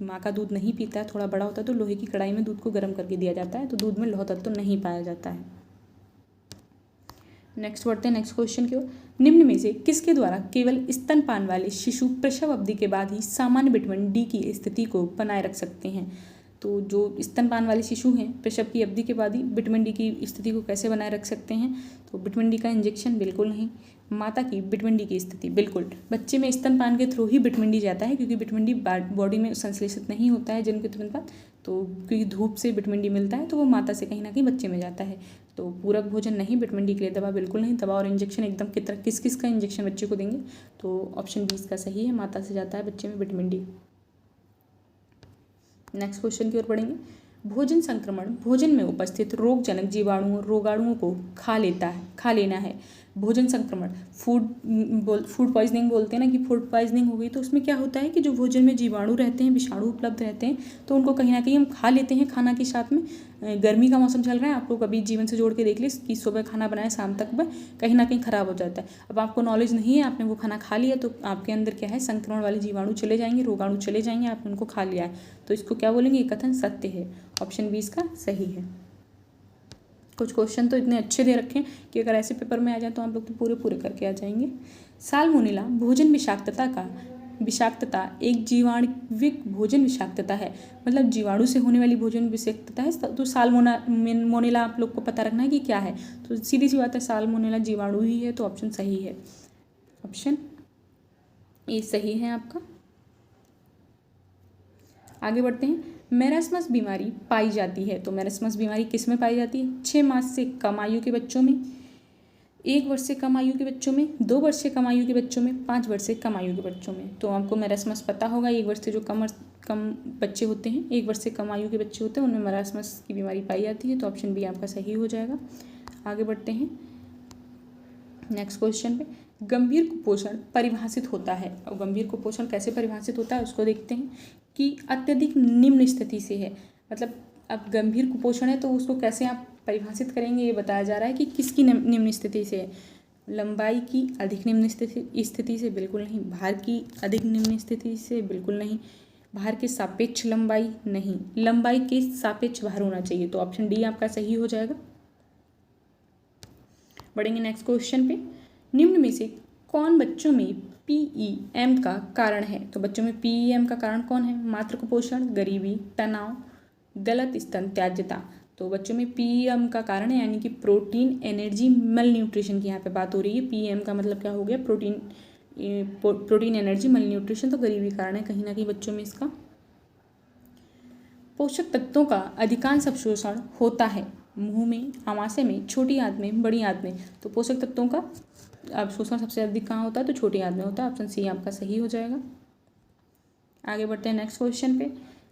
माँ का दूध नहीं पीता है, थोड़ा बड़ा होता है, तो लोहे की कढ़ाई में दूध को गर्म करके दिया जाता है, तो दूध में लौह तत्व नहीं पाया जाता है। नेक्स्ट बढ़ते हैं नेक्स्ट क्वेश्चन की ओर। निम्न में से किसके द्वारा केवल स्तनपान वाले शिशु प्रसव अवधि के बाद ही सामान्य विटामिन डी की स्थिति को बनाए रख सकते हैं? तो जो स्तनपान वाले शिशु हैं, प्रसव की अवधि के बाद ही विटामिन डी की स्थिति को कैसे बनाए रख सकते हैं? तो विटामिन डी का इंजेक्शन, बिल्कुल नहीं। माता की विटामिन डी की स्थिति, बिल्कुल। बच्चे में स्तनपान के थ्रू ही विटामिन डी जाता है, क्योंकि विटामिन डी बॉडी में संश्लेषित नहीं होता है जन्म के तुरंत बाद, तो क्योंकि धूप से विटामिन डी मिलता है, तो वो माता से कहीं ना कहीं बच्चे में जाता है। तो पूरक भोजन नहीं, विटामिन डी के लिए दवा बिल्कुल नहीं। दवा और इंजेक्शन एकदम किस किस का इंजेक्शन बच्चे को देंगे? तो ऑप्शन 20 का सही है, माता से जाता है बच्चे में विटामिन डी। नेक्स्ट क्वेश्चन की ओर बढ़ेंगे। भोजन संक्रमण भोजन में उपस्थित रोगजनक जीवाणुओं रोगाणुओं को खा लेना है। भोजन संक्रमण, फूड पॉइजनिंग बोलते हैं ना, कि फूड पॉइजनिंग हो गई, तो उसमें क्या होता है कि जो भोजन में जीवाणु रहते हैं, विषाणु उपलब्ध रहते हैं, तो उनको कहीं ना कहीं हम खा लेते हैं खाना के साथ में। गर्मी का मौसम चल रहा है, आप लोग अभी जीवन से जोड़ के देख लीजिए कि सुबह खाना बनाए शाम तक में कहीं ना कहीं खराब हो जाता है। अब आपको नॉलेज नहीं है, आपने वो खाना खा लिया, तो आपके अंदर क्या है, संक्रमण वाले जीवाणु चले जाएंगे, रोगाणु चले जाएंगे, आपने उनको खा लिया है, तो इसको क्या बोलेंगे? ये कथन सत्य है। ऑप्शन 20 का सही है। कुछ क्वेश्चन तो इतने अच्छे दे रखे हैं कि अगर ऐसे पेपर में आ जाए तो आप लोग तो पूरे करके आ जाएंगे। साल्मोनेला भोजन विषाक्तता एक जीवाणुविक भोजन विषाक्तता है, मतलब जीवाणु से होने वाली भोजन विषाक्तता है। तो साल्मोनेला आप लोग को पता रखना है कि क्या है, तो सीधी सी बात है, साल्मोनेला जीवाणु ही है, तो ऑप्शन सही है। ऑप्शन ए सही है आपका। आगे बढ़ते हैं। मेरास्मस बीमारी पाई जाती है, तो मेरास्मस बीमारी किस में पाई जाती है? 6 मास से कम आयु के बच्चों में, 1 वर्ष से कम आयु के बच्चों में, 2 वर्ष से कम आयु के बच्चों में, 5 वर्ष से कम आयु के बच्चों में। तो आपको मेरास्मस पता होगा, 1 वर्ष से जो कम बच्चे होते हैं, 1 वर्ष से कम आयु के बच्चे होते हैं, उनमें मेरास्मस की बीमारी पाई जाती है, तो ऑप्शन बी आपका सही हो जाएगा। आगे बढ़ते हैं नेक्स्ट क्वेश्चन पे। गंभीर कुपोषण परिभाषित होता है, और गंभीर कुपोषण कैसे परिभाषित होता है उसको देखते हैं कि अत्यधिक निम्न स्थिति से है। मतलब अब गंभीर कुपोषण है तो उसको कैसे आप परिभाषित करेंगे, ये बताया जा रहा है कि किसकी निम्न स्थिति से है। लंबाई की अधिक निम्न स्थिति से, बिल्कुल नहीं। भार की अधिक निम्न स्थिति से, बिल्कुल नहीं। भार के सापेक्ष लंबाई, नहीं। लंबाई के सापेक्ष भार होना चाहिए, तो ऑप्शन डी आपका सही हो जाएगा। बढ़ेंगे नेक्स्ट क्वेश्चन पे। निम्न में से कौन बच्चों में PEM का कारण है? तो बच्चों में PEM का कारण कौन है? मातृ कुपोषण, गरीबी, तनाव, गलत स्तन त्याज्यता। तो बच्चों में PEM का कारण है, यानी कि प्रोटीन एनर्जी मल न्यूट्रिशन की यहाँ पे बात हो रही है। PEM का मतलब क्या हो गया? प्रोटीन एनर्जी मल न्यूट्रिशन, तो गरीबी कारण है कहीं ना कहीं बच्चों में इसका। पोषक तत्वों का अधिकांश अवशोषण होता है मुंह में, आमाशय में, छोटी आंत में, बड़ी आंत में। तो पोषक तत्वों का अवशोषण सबसे अधिक कहाँ होता है? तो छोटी आंत में होता है। ऑप्शन सी आपका सही हो जाएगा। आगे बढ़ते हैं नेक्स्ट क्वेश्चन पे।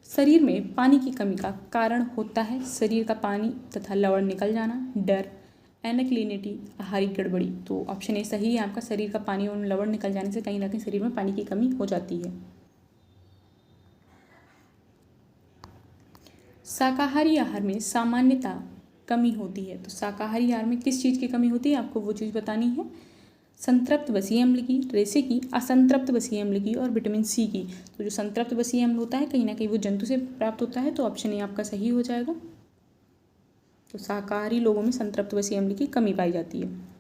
शरीर में पानी की कमी का कारण होता है शरीर का पानी तथा लवण निकल जाना, डर, एनक्लिनिटी, आहारी गड़बड़ी। तो ऑप्शन ए सही है आपका, शरीर का पानी और लवण निकल जाने से कहीं ना कहीं शरीर में पानी की कमी हो जाती है। शाकाहारी आहार में सामान्यतः कमी होती है, तो शाकाहारी आहार में किस चीज़ की कमी होती है आपको वो चीज़ बतानी है। संतृप्त बसीय अम्ल की, रेशे की, असंतृप्त बसीय अम्ल की और विटामिन सी की। तो जो संतृप्त बसीय अम्ल होता है कहीं ना कहीं वो जंतु से प्राप्त होता है, तो ऑप्शन ए आपका सही हो जाएगा। तो शाकाहारी लोगों में संतृप्त बसीय अम्ल की कमी पाई जाती है।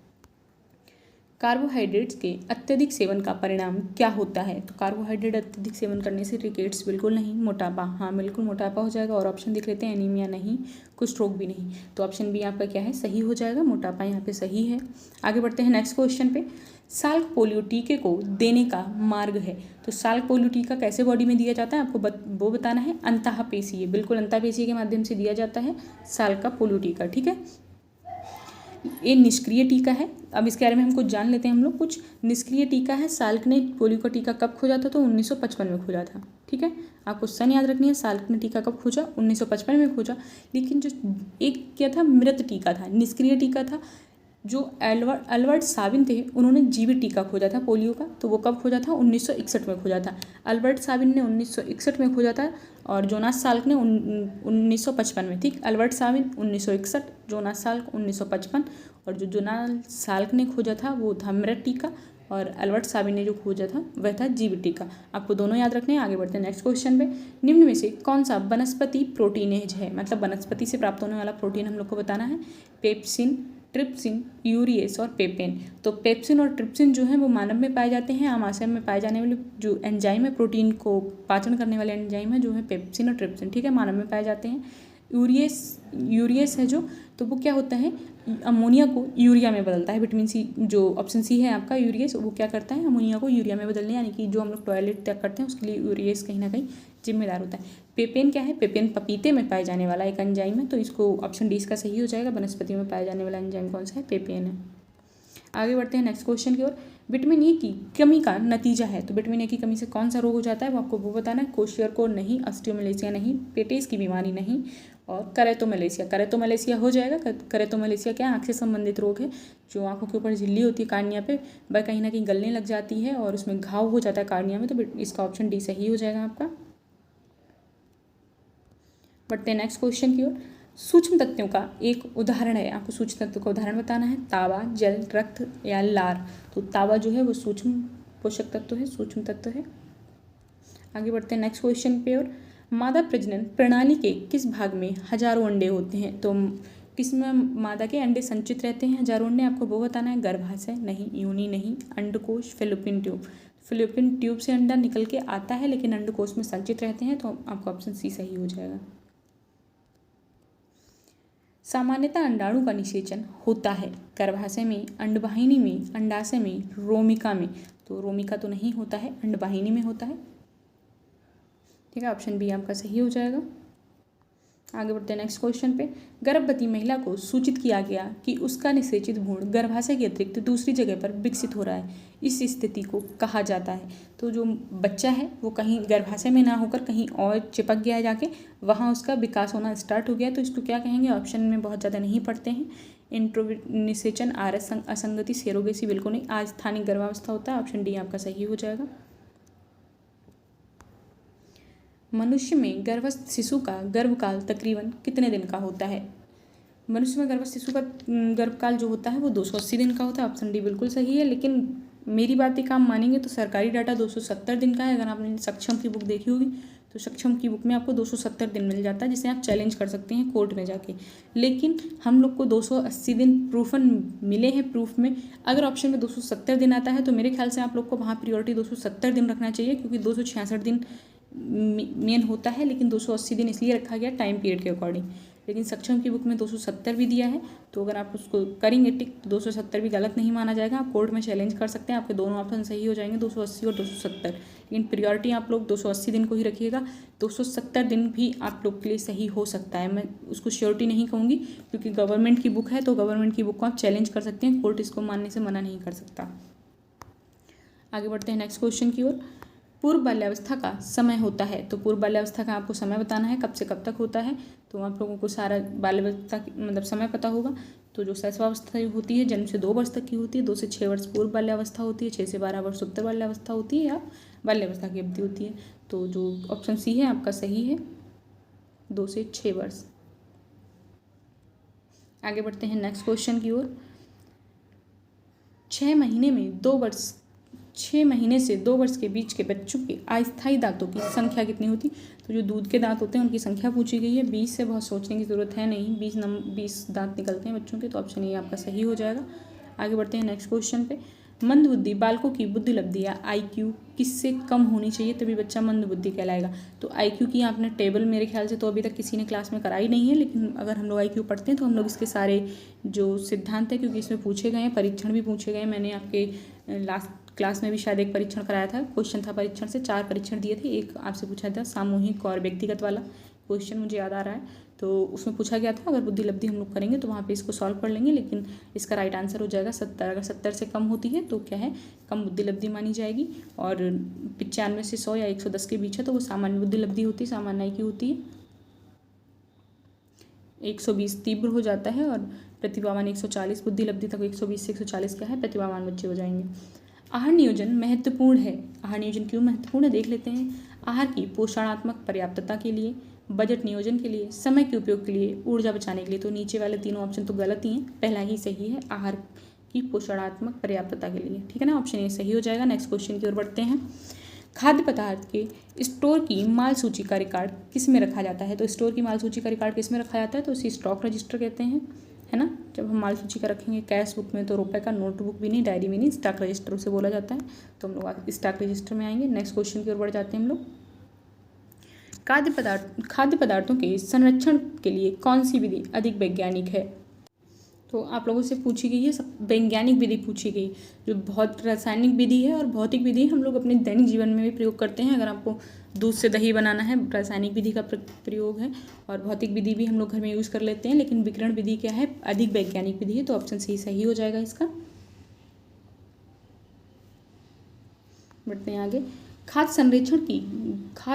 कार्बोहाइड्रेट्स के अत्यधिक सेवन का परिणाम क्या होता है। तो कार्बोहाइड्रेट अत्यधिक सेवन करने से रिकेट्स बिल्कुल नहीं, मोटापा, हाँ बिल्कुल मोटापा हो जाएगा। और ऑप्शन दिख लेते हैं, एनीमिया नहीं, कुछ रोग भी नहीं। तो ऑप्शन बी आपका क्या है, सही हो जाएगा, मोटापा यहाँ पे सही है। आगे बढ़ते हैं नेक्स्ट क्वेश्चन पे। साल्क पोलियो टीके को देने का मार्ग है। तो साल्क पोलियो टीका कैसे बॉडी में दिया जाता है आपको वो बताना है। अंतःपेशीय, बिल्कुल अंतःपेशीय के माध्यम से दिया जाता है साल्क का पोलियो टीका, ठीक है। ये निष्क्रिय टीका है। अब इसके बारे में हम कुछ जान लेते हैं हम लोग। कुछ निष्क्रिय टीका है। साल्क ने पोलियो का टीका कब खोजा था, तो 1955 में खोजा था, ठीक है। आपको सन याद रखनी है, साल्क ने टीका कब खोजा, 1955 में खोजा। लेकिन जो एक क्या था, मृत टीका था, निष्क्रिय टीका था। जो अल्बर्ट साबिन थे उन्होंने जीवित टीका खोजा था पोलियो का, तो वो कब खोजा था, 1961 में खोजा था। अल्बर्ट साबिन ने 1961 में खोजा था और जोनास साल्क ने 1955 में, ठीक। Albert Sabin 1961, Jonas Salk 1955। और जो जोनास साल्क ने खोजा था वो था मृत टीका और अल्बर्ट साबिन ने जो खोजा था वह था जीवित टीका। आपको दोनों याद रखने हैं। आगे बढ़ते हैं नेक्स्ट क्वेश्चन पे। निम्न में से कौन सा वनस्पति प्रोटीनेज है, मतलब वनस्पति से प्राप्त होने वाला प्रोटीन हम लोग को बताना है। पेप्सिन, ट्रिप्सिन, यूरिएस और पेपेन। तो पेप्सिन और ट्रिप्सिन जो है वो मानव में पाए जाते हैं। आमाशय में पाए जाने वाले जो एंजाइम है, प्रोटीन को पाचन करने वाले एंजाइम है जो है पेप्सिन और ट्रिप्सिन, ठीक है, मानव में पाए जाते हैं। यूरियस है जो, तो वो क्या होता है, अमोनिया को यूरिया में बदलता है। विटामिन सी, जो ऑप्शन सी है आपका यूरियस, वो क्या करता है, अमोनिया को यूरिया में बदलने, यानी कि जो हम लोग टॉयलेट त्याग करते हैं उसके लिए यूरियस कहीं ना कहीं जिम्मेदार होता है। पेपेन क्या है, पेपेन पपीते में पाए जाने वाला एक एंजाइम है, तो इसको ऑप्शन डी इसका सही हो जाएगा। वनस्पति में पाए जाने वाला एंजाइम कौन सा है, पेपेन है। आगे बढ़ते हैं नेक्स्ट क्वेश्चन की ओर। विटामिन ए की कमी का नतीजा है। तो विटामिन ए की कमी से कौन सा रोग हो जाता है वो आपको वो बताना है। क्वेशियरकोर नहीं, ऑस्टियोमलेशिया नहीं, पेटेस की बीमारी नहीं और करेटोमलेशिया। करेटोमलेशिया हो जाएगा। करेटोमलेशिया क्या, आँख से संबंधित रोग है। जो आँखों के ऊपर झिल्ली होती है कार्निया पे, वह कहीं ना कहीं गलने लग जाती है और उसमें घाव हो जाता है कार्निया में, तो इसका ऑप्शन डी सही हो जाएगा आपका। बढ़ते हैं नेक्स्ट क्वेश्चन की ओर। सूक्ष्म तत्वों का एक उदाहरण है, आपको सूक्ष्म तत्व का उदाहरण बताना है। तावा, जल, रक्त या लार। तो तावा जो है वो सूक्ष्म पोषक तत्व है, सूक्ष्म तत्व है। आगे बढ़ते हैं नेक्स्ट क्वेश्चन पे। और मादा प्रजनन प्रणाली के किस भाग में हजारों अंडे होते हैं। तो किस में मादा के अंडे संचित रहते हैं, हजारों अंडे, आपको वो बताना है। गर्भाशय नहीं, योनि नहीं, अंडकोश, फेलोपियन ट्यूब। फेलोपियन ट्यूब से अंडा निकल के आता है लेकिन अंडकोश में संचित रहते हैं, तो आपका ऑप्शन सी सही हो जाएगा। सामान्यतः अंडाणु का निषेचन होता है गर्भाशय में, अंडवाहिनी में, अंडाशय में, रोमिका में। तो रोमिका तो नहीं होता है, अंडवाहिनी में होता है, ठीक है। ऑप्शन बी आपका सही हो जाएगा। आगे बढ़ते हैं नेक्स्ट क्वेश्चन पे। गर्भवती महिला को सूचित किया गया कि उसका निषेचित भ्रूण गर्भाशय के अतिरिक्त दूसरी जगह पर विकसित हो रहा है, इस स्थिति को कहा जाता है। तो जो बच्चा है वो कहीं गर्भाशय में ना होकर कहीं और चिपक गया है जाके, वहाँ उसका विकास होना स्टार्ट हो गया, तो इसको क्या कहेंगे, ऑप्शन में बहुत ज़्यादा नहीं पढ़ते हैं। इंट्रोनिसेचन, आरएस असंगति, सेरोगेसी बिल्कुल नहीं, आज स्थानिक गर्भावस्था होता है। ऑप्शन डी आपका सही हो जाएगा। मनुष्य में गर्भस्थ शिशु का गर्भकाल तकरीबन कितने दिन का होता है। मनुष्य में गर्भस्थ शिशु का गर्भकाल जो होता है वो 280 दिन का होता है। ऑप्शन डी बिल्कुल सही है, लेकिन मेरी बात एक काम मानेंगे तो सरकारी डाटा 270 दिन का है। अगर आपने सक्षम की बुक देखी होगी तो सक्षम की बुक में आपको 270 दिन मिल जाता है, जिसे आप चैलेंज कर सकते हैं कोर्ट में जाके। लेकिन हम लोग को 280 दिन प्रूफन मिले हैं प्रूफ में। अगर ऑप्शन में 270 दिन आता है तो मेरे ख्याल से आप लोग को वहाँ प्रियोरिटी 270 दिन रखना चाहिए, क्योंकि 266 दिन मेन होता है, लेकिन 280 दिन इसलिए रखा गया टाइम पीरियड के अकॉर्डिंग। लेकिन सक्षम की बुक में 270 भी दिया है, तो अगर आप उसको करेंगे टिक तो 270 भी गलत नहीं माना जाएगा। आप कोर्ट में चैलेंज कर सकते हैं, आपके दोनों ऑप्शन सही हो जाएंगे, 280 और 270। लेकिन प्रियोरिटी आप लोग 280 दिन को ही रखिएगा। 270 दिन भी आप लोग के लिए सही हो सकता है, मैं उसको श्योरिटी नहीं कहूँगी, क्योंकि गवर्नमेंट की बुक है, तो गवर्नमेंट की बुक को आप चैलेंज कर सकते हैं, कोर्ट इसको मानने से मना नहीं कर सकता। आगे बढ़ते हैं नेक्स्ट क्वेश्चन की ओर। पूर्व बाल्यावस्था का समय होता है। तो पूर्व बाल्यावस्था का आपको समय बताना है, कब से कब तक होता है। तो आप लोगों को सारा बाल्यावस्था मतलब समय पता होगा। तो जो शैशवावस्था होती है जन्म से 2 वर्ष तक की होती है, 2 से 6 वर्ष पूर्व बाल्यावस्था होती है, 6 से 12 वर्ष उत्तर बाल्यावस्था होती है या बाल्यावस्था की अवधि होती है। तो जो ऑप्शन सी है आपका सही है, 2 से 6 वर्ष। आगे बढ़ते हैं नेक्स्ट क्वेश्चन की ओर। 6 महीने से 2 वर्ष के बीच के बच्चों के अस्थायी दांतों की संख्या कितनी होती। तो जो दूध के दांत होते हैं उनकी संख्या पूछी गई है। 20 से बहुत सोचने की ज़रूरत है नहीं, 20 दांत निकलते हैं बच्चों के। तो ऑप्शन ए आपका सही हो जाएगा। आगे बढ़ते हैं नेक्स्ट क्वेश्चन पे। मंद बुद्धि बालकों की बुद्धि लब्धि या IQ किससे कम होनी चाहिए तभी बच्चा मंद बुद्धि कहलाएगा। तो IQ की आपने टेबल मेरे ख्याल से तो अभी तक किसी ने क्लास में कराई नहीं है, लेकिन अगर हम लोग IQ पढ़ते हैं तो हम लोग इसके सारे जो सिद्धांत हैं, क्योंकि इसमें पूछे गए हैं, परीक्षण भी पूछे गए। मैंने आपके लास्ट क्लास में भी शायद एक परीक्षण कराया था, क्वेश्चन था परीक्षण से, 4 परीक्षण दिए थे। एक आपसे पूछा था सामूहिक और व्यक्तिगत वाला क्वेश्चन, मुझे याद आ रहा है। तो उसमें पूछा गया था अगर बुद्धि लब्धि हम लोग करेंगे तो वहाँ पे इसको सॉल्व कर लेंगे, लेकिन इसका राइट आंसर हो जाएगा 70। अगर 70 से कम होती है तो क्या है, कम बुद्धि लब्धि मानी जाएगी। और 95 से 100 या 110 के बीच है तो वो सामान्य बुद्धि लब्धि होती है, सामान्य IQ होती है। 120 तीव्र हो जाता है और प्रतिभावान 140। बुद्धि लब्धि तक 120 से 140 क्या है, प्रतिभावान बच्चे हो जाएंगे। आहार नियोजन महत्वपूर्ण है। आहार नियोजन क्यों महत्वपूर्ण है देख लेते हैं। आहार की पोषणात्मक पर्याप्तता के लिए, बजट नियोजन के लिए, समय के उपयोग के लिए, ऊर्जा बचाने के लिए। तो नीचे वाले तीनों ऑप्शन तो गलत ही हैं, पहला ही सही है, आहार की पोषणात्मक पर्याप्तता के लिए। ठीक है ना, ऑप्शन ए सही हो जाएगा। नेक्स्ट क्वेश्चन की ओर बढ़ते हैं। खाद्य पदार्थ के स्टोर की माल सूची का रिकॉर्ड किस में रखा जाता है। तो स्टोर की माल सूची का रिकॉर्ड किस में रखा जाता है, तो उसी स्टॉक रजिस्टर कहते हैं, है ना। जब हम माल सूची का रखेंगे कैश बुक में तो रुपए का, नोटबुक भी नहीं, डायरी में नहीं, स्टॉक रजिस्टर उसे बोला जाता है। तो हम लोग स्टॉक रजिस्टर में आएंगे। नेक्स्ट क्वेश्चन की ओर बढ़ जाते हैं हम लोग। खाद्य पदार्थों के संरक्षण के लिए कौन सी विधि अधिक वैज्ञानिक है। तो आप लोगों से पूछी गई है, सब वैज्ञानिक विधि पूछी गई, जो बहुत रासायनिक विधि है और भौतिक विधि हम लोग अपने दैनिक जीवन में भी प्रयोग करते हैं। अगर आपको दूध से दही बनाना है, रासायनिक विधि का प्रयोग है, और भौतिक विधि भी हम लोग घर में यूज़ कर लेते हैं, लेकिन विकिरण विधि क्या है, अधिक वैज्ञानिक विधि है। तो ऑप्शन सी सही हो जाएगा इसका। बढ़ते हैं आगे। खाद्य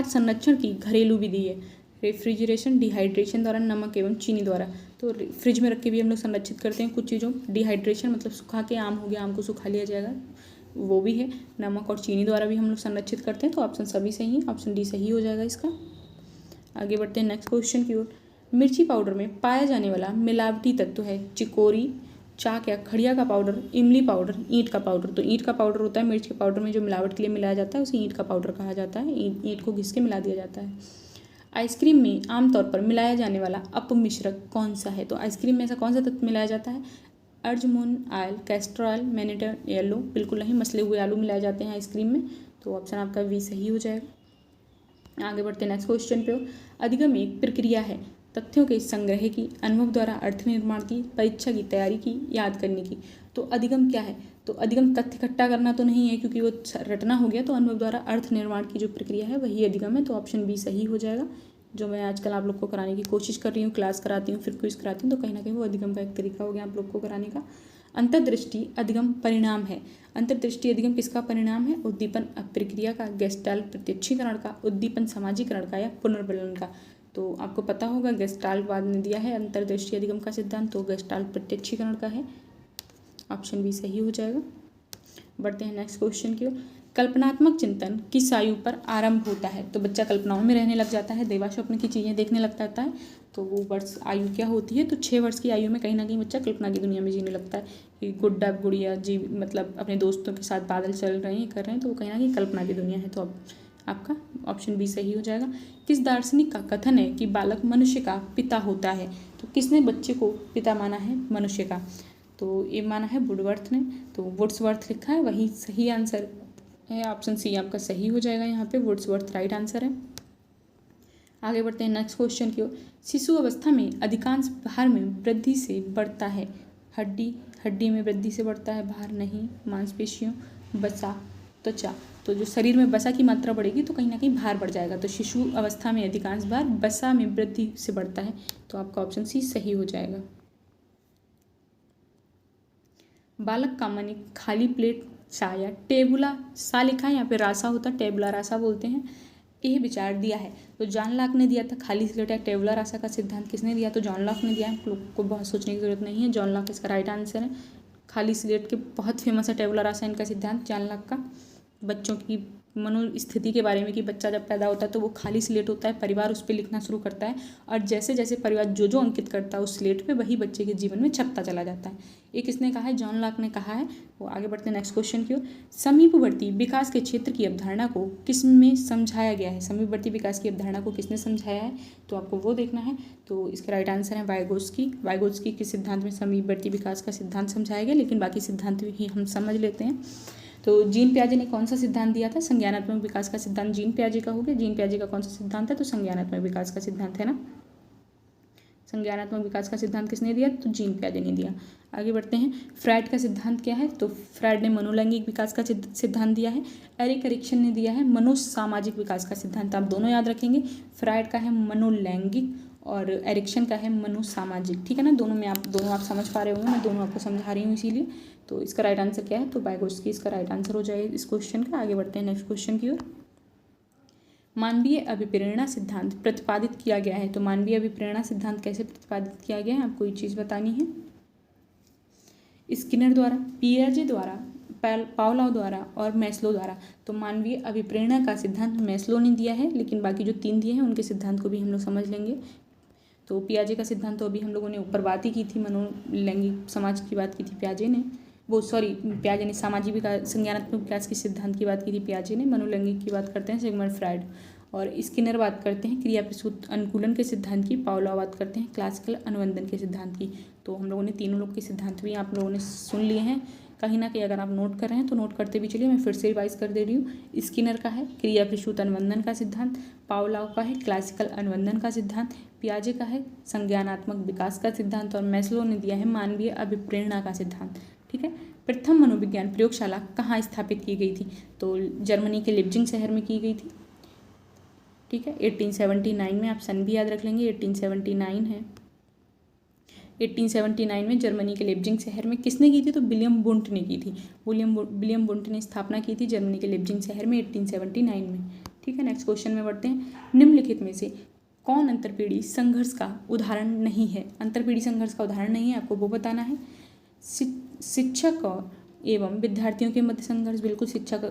संरक्षण की घरेलू विधि है रेफ्रिजरेशन, डिहाइड्रेशन द्वारा, नमक एवं चीनी द्वारा। तो फ्रिज में रख के भी हम लोग संरक्षित करते हैं कुछ चीज़ों। डिहाइड्रेशन मतलब सुखा के, आम हो गया, आम को सुखा लिया जाएगा, वो भी है। नमक और चीनी द्वारा भी हम लोग संरक्षित करते हैं। तो ऑप्शन सभी सही है, ऑप्शन डी सही हो जाएगा इसका। आगे बढ़ते हैं नेक्स्ट क्वेश्चन की ओर। मिर्ची पाउडर में पाया जाने वाला मिलावटी तत्व है चिकोरी, चाक या खड़िया का पाउडर, इमली पाउडर, ईंट का पाउडर। तो ईंट का पाउडर होता है मिर्च के पाउडर में जो मिलावट के लिए मिलाया जाता है, उसे ईंट का पाउडर कहा जाता है। ईंट को घिस के मिला दिया जाता है। आइसक्रीम में आमतौर पर मिलाया जाने वाला अपमिश्रक कौन सा है। तो आइसक्रीम में ऐसा कौन सा तत्व मिलाया जाता है, argemone oil, castor oil, metanil yellow. बिल्कुल नहीं, मसले हुए आलू मिलाए जाते हैं आइसक्रीम में। तो ऑप्शन आपका वी सही हो जाएगा। आगे बढ़ते हैं नेक्स्ट क्वेश्चन पे। अधिगम एक प्रक्रिया है तथ्यों के संग्रह की, अनुभव द्वारा अर्थ निर्माण की, परीक्षा की तैयारी की, याद करने की। तो अधिगम क्या है, तो अधिगम तथ्य इकट्ठा करना तो नहीं है क्योंकि वो रटना हो गया। तो अनुभव द्वारा अर्थ निर्माण की जो प्रक्रिया है वही अधिगम है। तो ऑप्शन बी सही हो जाएगा, जो मैं आजकल आप लोग को कराने की कोशिश कर रही हूँ, क्लास कराती हूँ, फिर क्विज कराती हूँ, तो कहीं ना कहीं वो अधिगम का एक तरीका हो गया आप लोग को कराने का। अंतर्दृष्टि अधिगम परिणाम है। अंतर्दृष्टि अधिगम किसका परिणाम है, उद्दीपन प्रक्रिया का, गेस्टाल्ट प्रत्यक्षीकरण का, उद्दीपन समाजीकरण का या पुनर्बलन का। तो आपको पता होगा गेस्टाल्ट बाद में दिया है अंतर्दृष्टि अधिगम का सिद्धांत, तो गेस्टाल्ट प्रत्यक्षीकरण का है। ऑप्शन बी सही हो जाएगा। बढ़ते हैं नेक्स्ट क्वेश्चन की ओर। कल्पनात्मक चिंतन किस आयु पर आरंभ होता है। तो बच्चा कल्पनाओं में रहने लग जाता है, देवा स्वप्न की चीज़ें देखने लग जाता है। तो वो वर्ष आयु क्या होती है, तो 6 वर्ष की आयु में कहीं ना कहीं बच्चा कल्पना की दुनिया में जीने लगता है कि गुड्डा गुड़िया जी, मतलब अपने दोस्तों के साथ बादल चल रहे हैं, कर रहे हैं, तो वो कहीं ना कहीं कल्पना की दुनिया है। तो अब आपका ऑप्शन बी सही हो जाएगा। किस दार्शनिक का कथन है कि बालक मनुष्य का पिता होता है। तो किसने बच्चे को पिता माना है मनुष्य का, तो ये माना है वुडवर्थ ने। तो वुड्सवर्थ लिखा है, वही सही आंसर है। ऑप्शन सी आपका सही हो जाएगा, यहाँ पे वुड्सवर्थ राइट आंसर है। आगे बढ़ते हैं नेक्स्ट क्वेश्चन की ओर। शिशु अवस्था में अधिकांश भार में वृद्धि से बढ़ता है। हड्डी में वृद्धि से बढ़ता है, भार नहीं। मांसपेशियों, वसा, त्वचा। तो जो शरीर में वसा की मात्रा बढ़ेगी तो कहीं ना कहीं भार बढ़ जाएगा। तो शिशु अवस्था में अधिकांश भार वसा में वृद्धि से बढ़ता है। तो आपका ऑप्शन सी सही हो जाएगा। बालक का मन एक खाली प्लेट सा या टेबुला सा लिखा है, यहाँ पे रासा होता है, टेबुला रासा बोलते हैं। यह विचार दिया है तो जॉन लॉक ने दिया था। खाली स्लेट या टेबुला रासा का सिद्धांत किसने दिया? तो जॉन लॉक ने दिया है। लोग को बहुत सोचने की जरूरत नहीं है, जॉन लॉक इसका राइट आंसर है। खाली स्लेट के बहुत फेमस है टेबुला रासा इनका सिद्धांत जॉन लॉक का। बच्चों की मनोस्थिति के बारे में कि बच्चा जब पैदा होता है तो वो खाली स्लेट होता है, परिवार उस पर लिखना शुरू करता है और जैसे जैसे परिवार जो अंकित करता है उस स्लेट पे वही बच्चे के जीवन में छपता चला जाता है। ये किसने कहा है? जॉन लॉक ने कहा है। वो आगे बढ़ते हैं नेक्स्ट क्वेश्चन की ओर। समीपवर्ती विकास के क्षेत्र की अवधारणा को किस में समझाया गया है? समीपवर्ती विकास की अवधारणा को किसने समझाया है? तो आपको वो देखना है। तो इसका राइट आंसर है वाइगोत्स्की। वाइगोत्स्की के सिद्धांत में समीपवर्ती विकास का सिद्धांत समझाया गया, लेकिन बाकी सिद्धांत भी हम समझ लेते हैं। तो जीन पियाजे ने कौन सा सिद्धांत दिया था? संज्ञानात्मक विकास का सिद्धांत जीन पियाजे का हो गया। जीन पियाजे का कौन सा सिद्धांत है? तो संज्ञानात्मक विकास का सिद्धांत है ना। संज्ञानात्मक विकास का सिद्धांत किसने दिया? तो जीन पियाजे ने दिया। आगे बढ़ते हैं। फ्राइड का सिद्धांत क्या है? तो फ्राइड ने मनोलैंगिक विकास का सिद्धांत दिया है। एरिक एरिक्सन ने दिया है मनोसामाजिक विकास का सिद्धांत। आप दोनों याद रखेंगे, फ्राइड का है मनोलैंगिक और एरिक्सन का है मनोसामाजिक। ठीक है ना, दोनों आप समझ पा रहे होंगे, मैं दोनों आपको समझा रही हूँ इसीलिए। तो इसका राइट आंसर क्या है? तो वाइगोत्स्की इसका राइट आंसर हो जाए इस क्वेश्चन का। आगे बढ़ते हैं नेक्स्ट क्वेश्चन की ओर। मानवीय अभिप्रेरणा सिद्धांत प्रतिपादित किया गया है। तो मानवीय अभिप्रेरणा सिद्धांत कैसे प्रतिपादित किया गया है? आपको ये चीज़ बतानी है। स्किनर द्वारा, पियाजे द्वारा, पावलोव द्वारा और मैस्लो द्वारा। तो मानवीय अभिप्रेरणा का सिद्धांत मैस्लो ने दिया है, लेकिन बाकी जो 3 दिए हैं उनके सिद्धांत को भी हम लोग समझ लेंगे। तो पियाजे का सिद्धांत तो अभी हम लोगों ने ऊपर बात ही की थी, मनोलैंगिक समाज की बात की थी पियाजे ने। पियाजे ने सामाजिक विकास संज्ञानात्मक विकास के सिद्धांत की बात की थी पियाजे ने। मनोलैंगिक की बात करते हैं सिगमंड फ्राइड, और स्किनर बात करते हैं क्रिया प्रसूत अनुकूलन के सिद्धांत की। पावलोव बात करते हैं क्लासिकल अनुबंधन के सिद्धांत की। तो हम लोगों ने तीनों लोग के सिद्धांत भी आप लोगों ने सुन लिए हैं। कहीं ना कहीं अगर आप नोट कर रहे हैं तो नोट करते भी चलिए, मैं फिर से रिवाइज कर दे रही हूँ। स्किनर का है क्रिया प्रसूत अनुबंधन का सिद्धांत, पावलोव का है क्लासिकल अनुबंधन का सिद्धांत, पियाजे का है संज्ञानात्मक विकास का सिद्धांत और मैस्लो ने दिया है मानवीय अभिप्रेरणा का सिद्धांत। ठीक है। प्रथम मनोविज्ञान प्रयोगशाला कहाँ स्थापित की गई थी? तो जर्मनी के लिप्जिंग शहर में की गई थी। ठीक है, 1879 में। आप सन भी याद रख लेंगे, 1879 है। 1879 में जर्मनी के लिप्जिंग शहर में किसने की थी? तो विलियम वुंट ने की थी। विलियम वुंट ने स्थापना की थी जर्मनी के लिप्जिंग शहर में 1879 में। ठीक है, नेक्स्ट क्वेश्चन में बढ़ते हैं। निम्नलिखित में से कौन अंतरपीढ़ी संघर्ष का उदाहरण नहीं है? अंतरपीढ़ी संघर्ष का उदाहरण नहीं है, आपको वो बताना है। शिक्षक एवं विद्यार्थियों के मध्य संघर्ष, बिल्कुल शिक्षक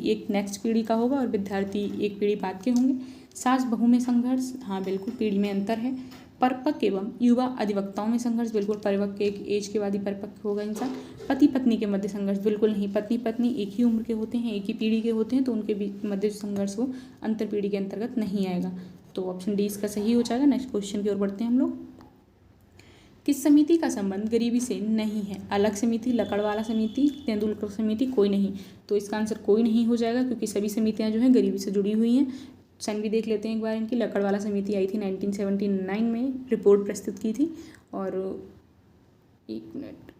एक नेक्स्ट पीढ़ी का होगा और विद्यार्थी एक पीढ़ी बाद के होंगे। सास बहू में संघर्ष, हाँ बिल्कुल पीढ़ी में अंतर है। परिपक्व एवं युवा अधिवक्ताओं में संघर्ष, बिल्कुल परिपक्व एक एज के बाद ही परिपक्व होगा इंसान। पति पत्नी के मध्य संघर्ष, बिल्कुल नहीं, पत्नी पत्नी एक ही उम्र के होते हैं, एक ही पीढ़ी के होते हैं, तो उनके बीच मध्य संघर्ष वो अंतरपीढ़ी के अंतर्गत नहीं आएगा। तो ऑप्शन डी इसका सही हो जाएगा। नेक्स्ट क्वेश्चन की ओर बढ़ते हैं हम लोग। किस समिति का संबंध गरीबी से नहीं है? अलग समिति, लकड़वाला समिति, तेंदुलकर समिति, कोई नहीं। तो इसका आंसर कोई नहीं हो जाएगा, क्योंकि सभी समितियां जो हैं गरीबी से जुड़ी हुई हैं। सन भी देख लेते हैं एक बार इनकी। लकड़वाला समिति आई थी 1979 में, रिपोर्ट प्रस्तुत की थी। और एक मिनट,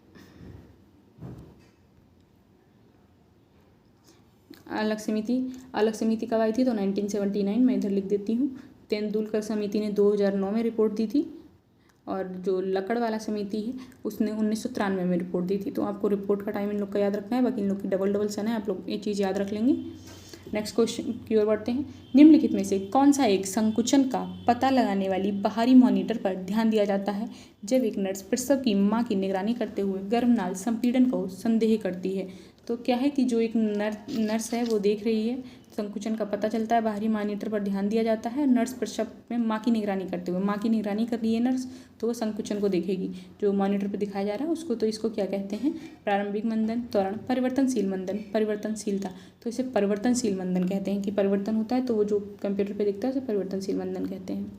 अलग समिति कब आई थी? तो 1979 में, इधर लिख देती हूँ। तेंदुलकर समिति ने 2009 में रिपोर्ट दी थी, और जो लकड़वाला समिति है उसने 1993 में रिपोर्ट दी थी। तो आपको रिपोर्ट का टाइम इन लोग का याद रखना है, बाकी इन लोग की डबल सन है, आप लोग ये चीज़ याद रख लेंगे। नेक्स्ट क्वेश्चन की ओर बढ़ते हैं। निम्नलिखित में से कौन सा एक संकुचन का पता लगाने वाली बाहरी मॉनिटर पर ध्यान दिया जाता है जब एक नर्स प्रसव की मां की निगरानी करते हुए गर्भनाल संपीड़न को संदेह करती है? तो क्या है कि जो एक नर्स है वो देख रही है, संकुचन का पता चलता है, बाहरी मॉनिटर पर ध्यान दिया जाता है। नर्स प्रसव में माँ की निगरानी करते हुए, माँ की निगरानी कर रही है नर्स, तो वो संकुचन को देखेगी जो मॉनिटर पर दिखाया जा रहा है उसको। तो इसको क्या कहते हैं? प्रारंभिक मंदन, त्वरण, परिवर्तनशील मंदन, परिवर्तनशीलता। तो इसे परिवर्तनशील मंदन कहते हैं कि परिवर्तन होता है, तो वो जो कंप्यूटर पर दिखता है उसे परिवर्तनशील मंदन कहते हैं।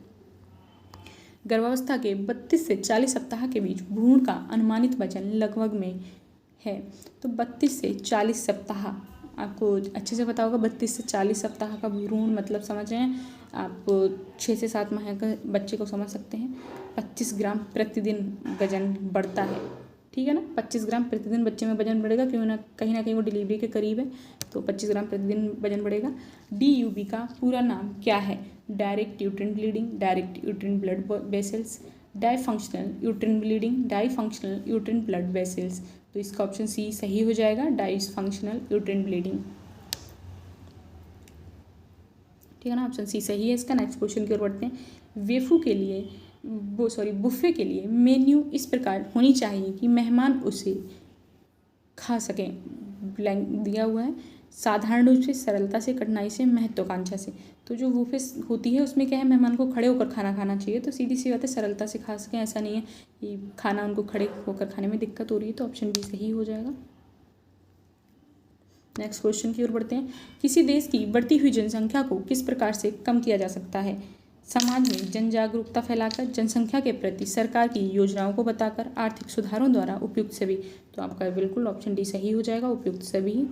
गर्भावस्था के 32 से 40 सप्ताह के बीच भ्रूण का अनुमानित वजन लगभग में है। तो 32 से 40 सप्ताह आपको अच्छे से पता होगा। 32 से 40 सप्ताह का भ्रूण मतलब समझ रहे हैं आप, 6 से 7 माह का बच्चे को समझ सकते हैं। 25 ग्राम प्रतिदिन वजन बढ़ता है। ठीक है ना, 25 ग्राम प्रतिदिन बच्चे में वजन बढ़ेगा, क्यों ना कहीं वो डिलीवरी के करीब है, तो 25 ग्राम प्रतिदिन वजन बढ़ेगा। DUB का पूरा नाम क्या है? Direct uterine bleeding, direct uterine blood vessels, dysfunctional uterine bleeding, dysfunctional uterine blood vessels. तो इसका ऑप्शन सी सही हो जाएगा, डाई फंक्शनल यूट्रिन ब्लीडिंग। ठीक है ना, ऑप्शन सी सही है इसका। नेक्स्ट क्वेश्चन की ओर बढ़ते हैं। बुफे के लिए मेन्यू इस प्रकार होनी चाहिए कि मेहमान उसे खा सकें। ब्लैंक दिया हुआ है, साधारण रूप से, सरलता से, कठिनाई से, महत्वाकांक्षा से। तो जो बुफे होती है उसमें क्या है, मेहमान को खड़े होकर खाना खाना चाहिए। तो सीधी सी बात है, सरलता से खा सकें, ऐसा नहीं है कि खाना उनको खड़े होकर खाने में दिक्कत हो रही है। तो ऑप्शन बी सही हो जाएगा। नेक्स्ट क्वेश्चन की ओर बढ़ते हैं। किसी देश की बढ़ती हुई जनसंख्या को किस प्रकार से कम किया जा सकता है? समाज में जन जागरूकता फैलाकर, जनसंख्या के प्रति सरकार की योजनाओं को बताकर, आर्थिक सुधारों द्वारा, उपयुक्त सभी। तो आपका बिल्कुल ऑप्शन डी सही हो जाएगा, उपयुक्त सभी।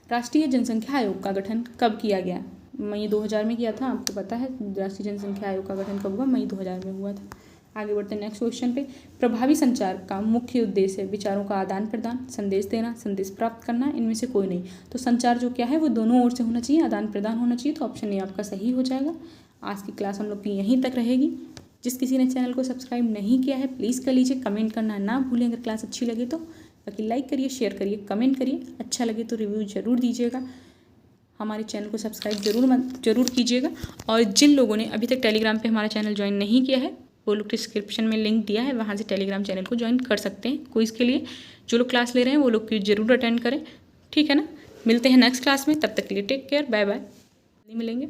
राष्ट्रीय जनसंख्या आयोग का गठन कब किया गया? मई 2000 में किया था, आपको पता है। राष्ट्रीय जनसंख्या आयोग का गठन कब हुआ? मई 2000 में हुआ था। आगे बढ़ते हैं नेक्स्ट क्वेश्चन पे। प्रभावी संचार का मुख्य उद्देश्य है विचारों का आदान प्रदान, संदेश देना, संदेश प्राप्त करना, इनमें से कोई नहीं। तो संचार जो क्या है वो दोनों ओर से होना चाहिए, आदान प्रदान होना चाहिए। तो ऑप्शन ए आपका सही हो जाएगा। आज की क्लास हम लोग की यहीं तक रहेगी। जिस किसी ने चैनल को सब्सक्राइब नहीं किया है प्लीज़ कर लीजिए, कमेंट करना ना भूलें अगर क्लास अच्छी लगे तो। बाकी लाइक करिए, शेयर करिए, कमेंट करिए, अच्छा लगे तो रिव्यू ज़रूर दीजिएगा। हमारे चैनल को सब्सक्राइब ज़रूर कीजिएगा। और जिन लोगों ने अभी तक टेलीग्राम पे हमारा चैनल ज्वाइन नहीं किया है वो लोग डिस्क्रिप्शन में लिंक दिया है, वहाँ से टेलीग्राम चैनल को ज्वाइन कर सकते हैं। क्विज़ के लिए जो लोग क्लास ले रहे हैं वो लोग क्विज़ ज़रूर अटेंड करें, ठीक है ना। मिलते हैं नेक्स्ट क्लास में, तब तक के लिए टेक केयर, बाय बाय, मिलेंगे।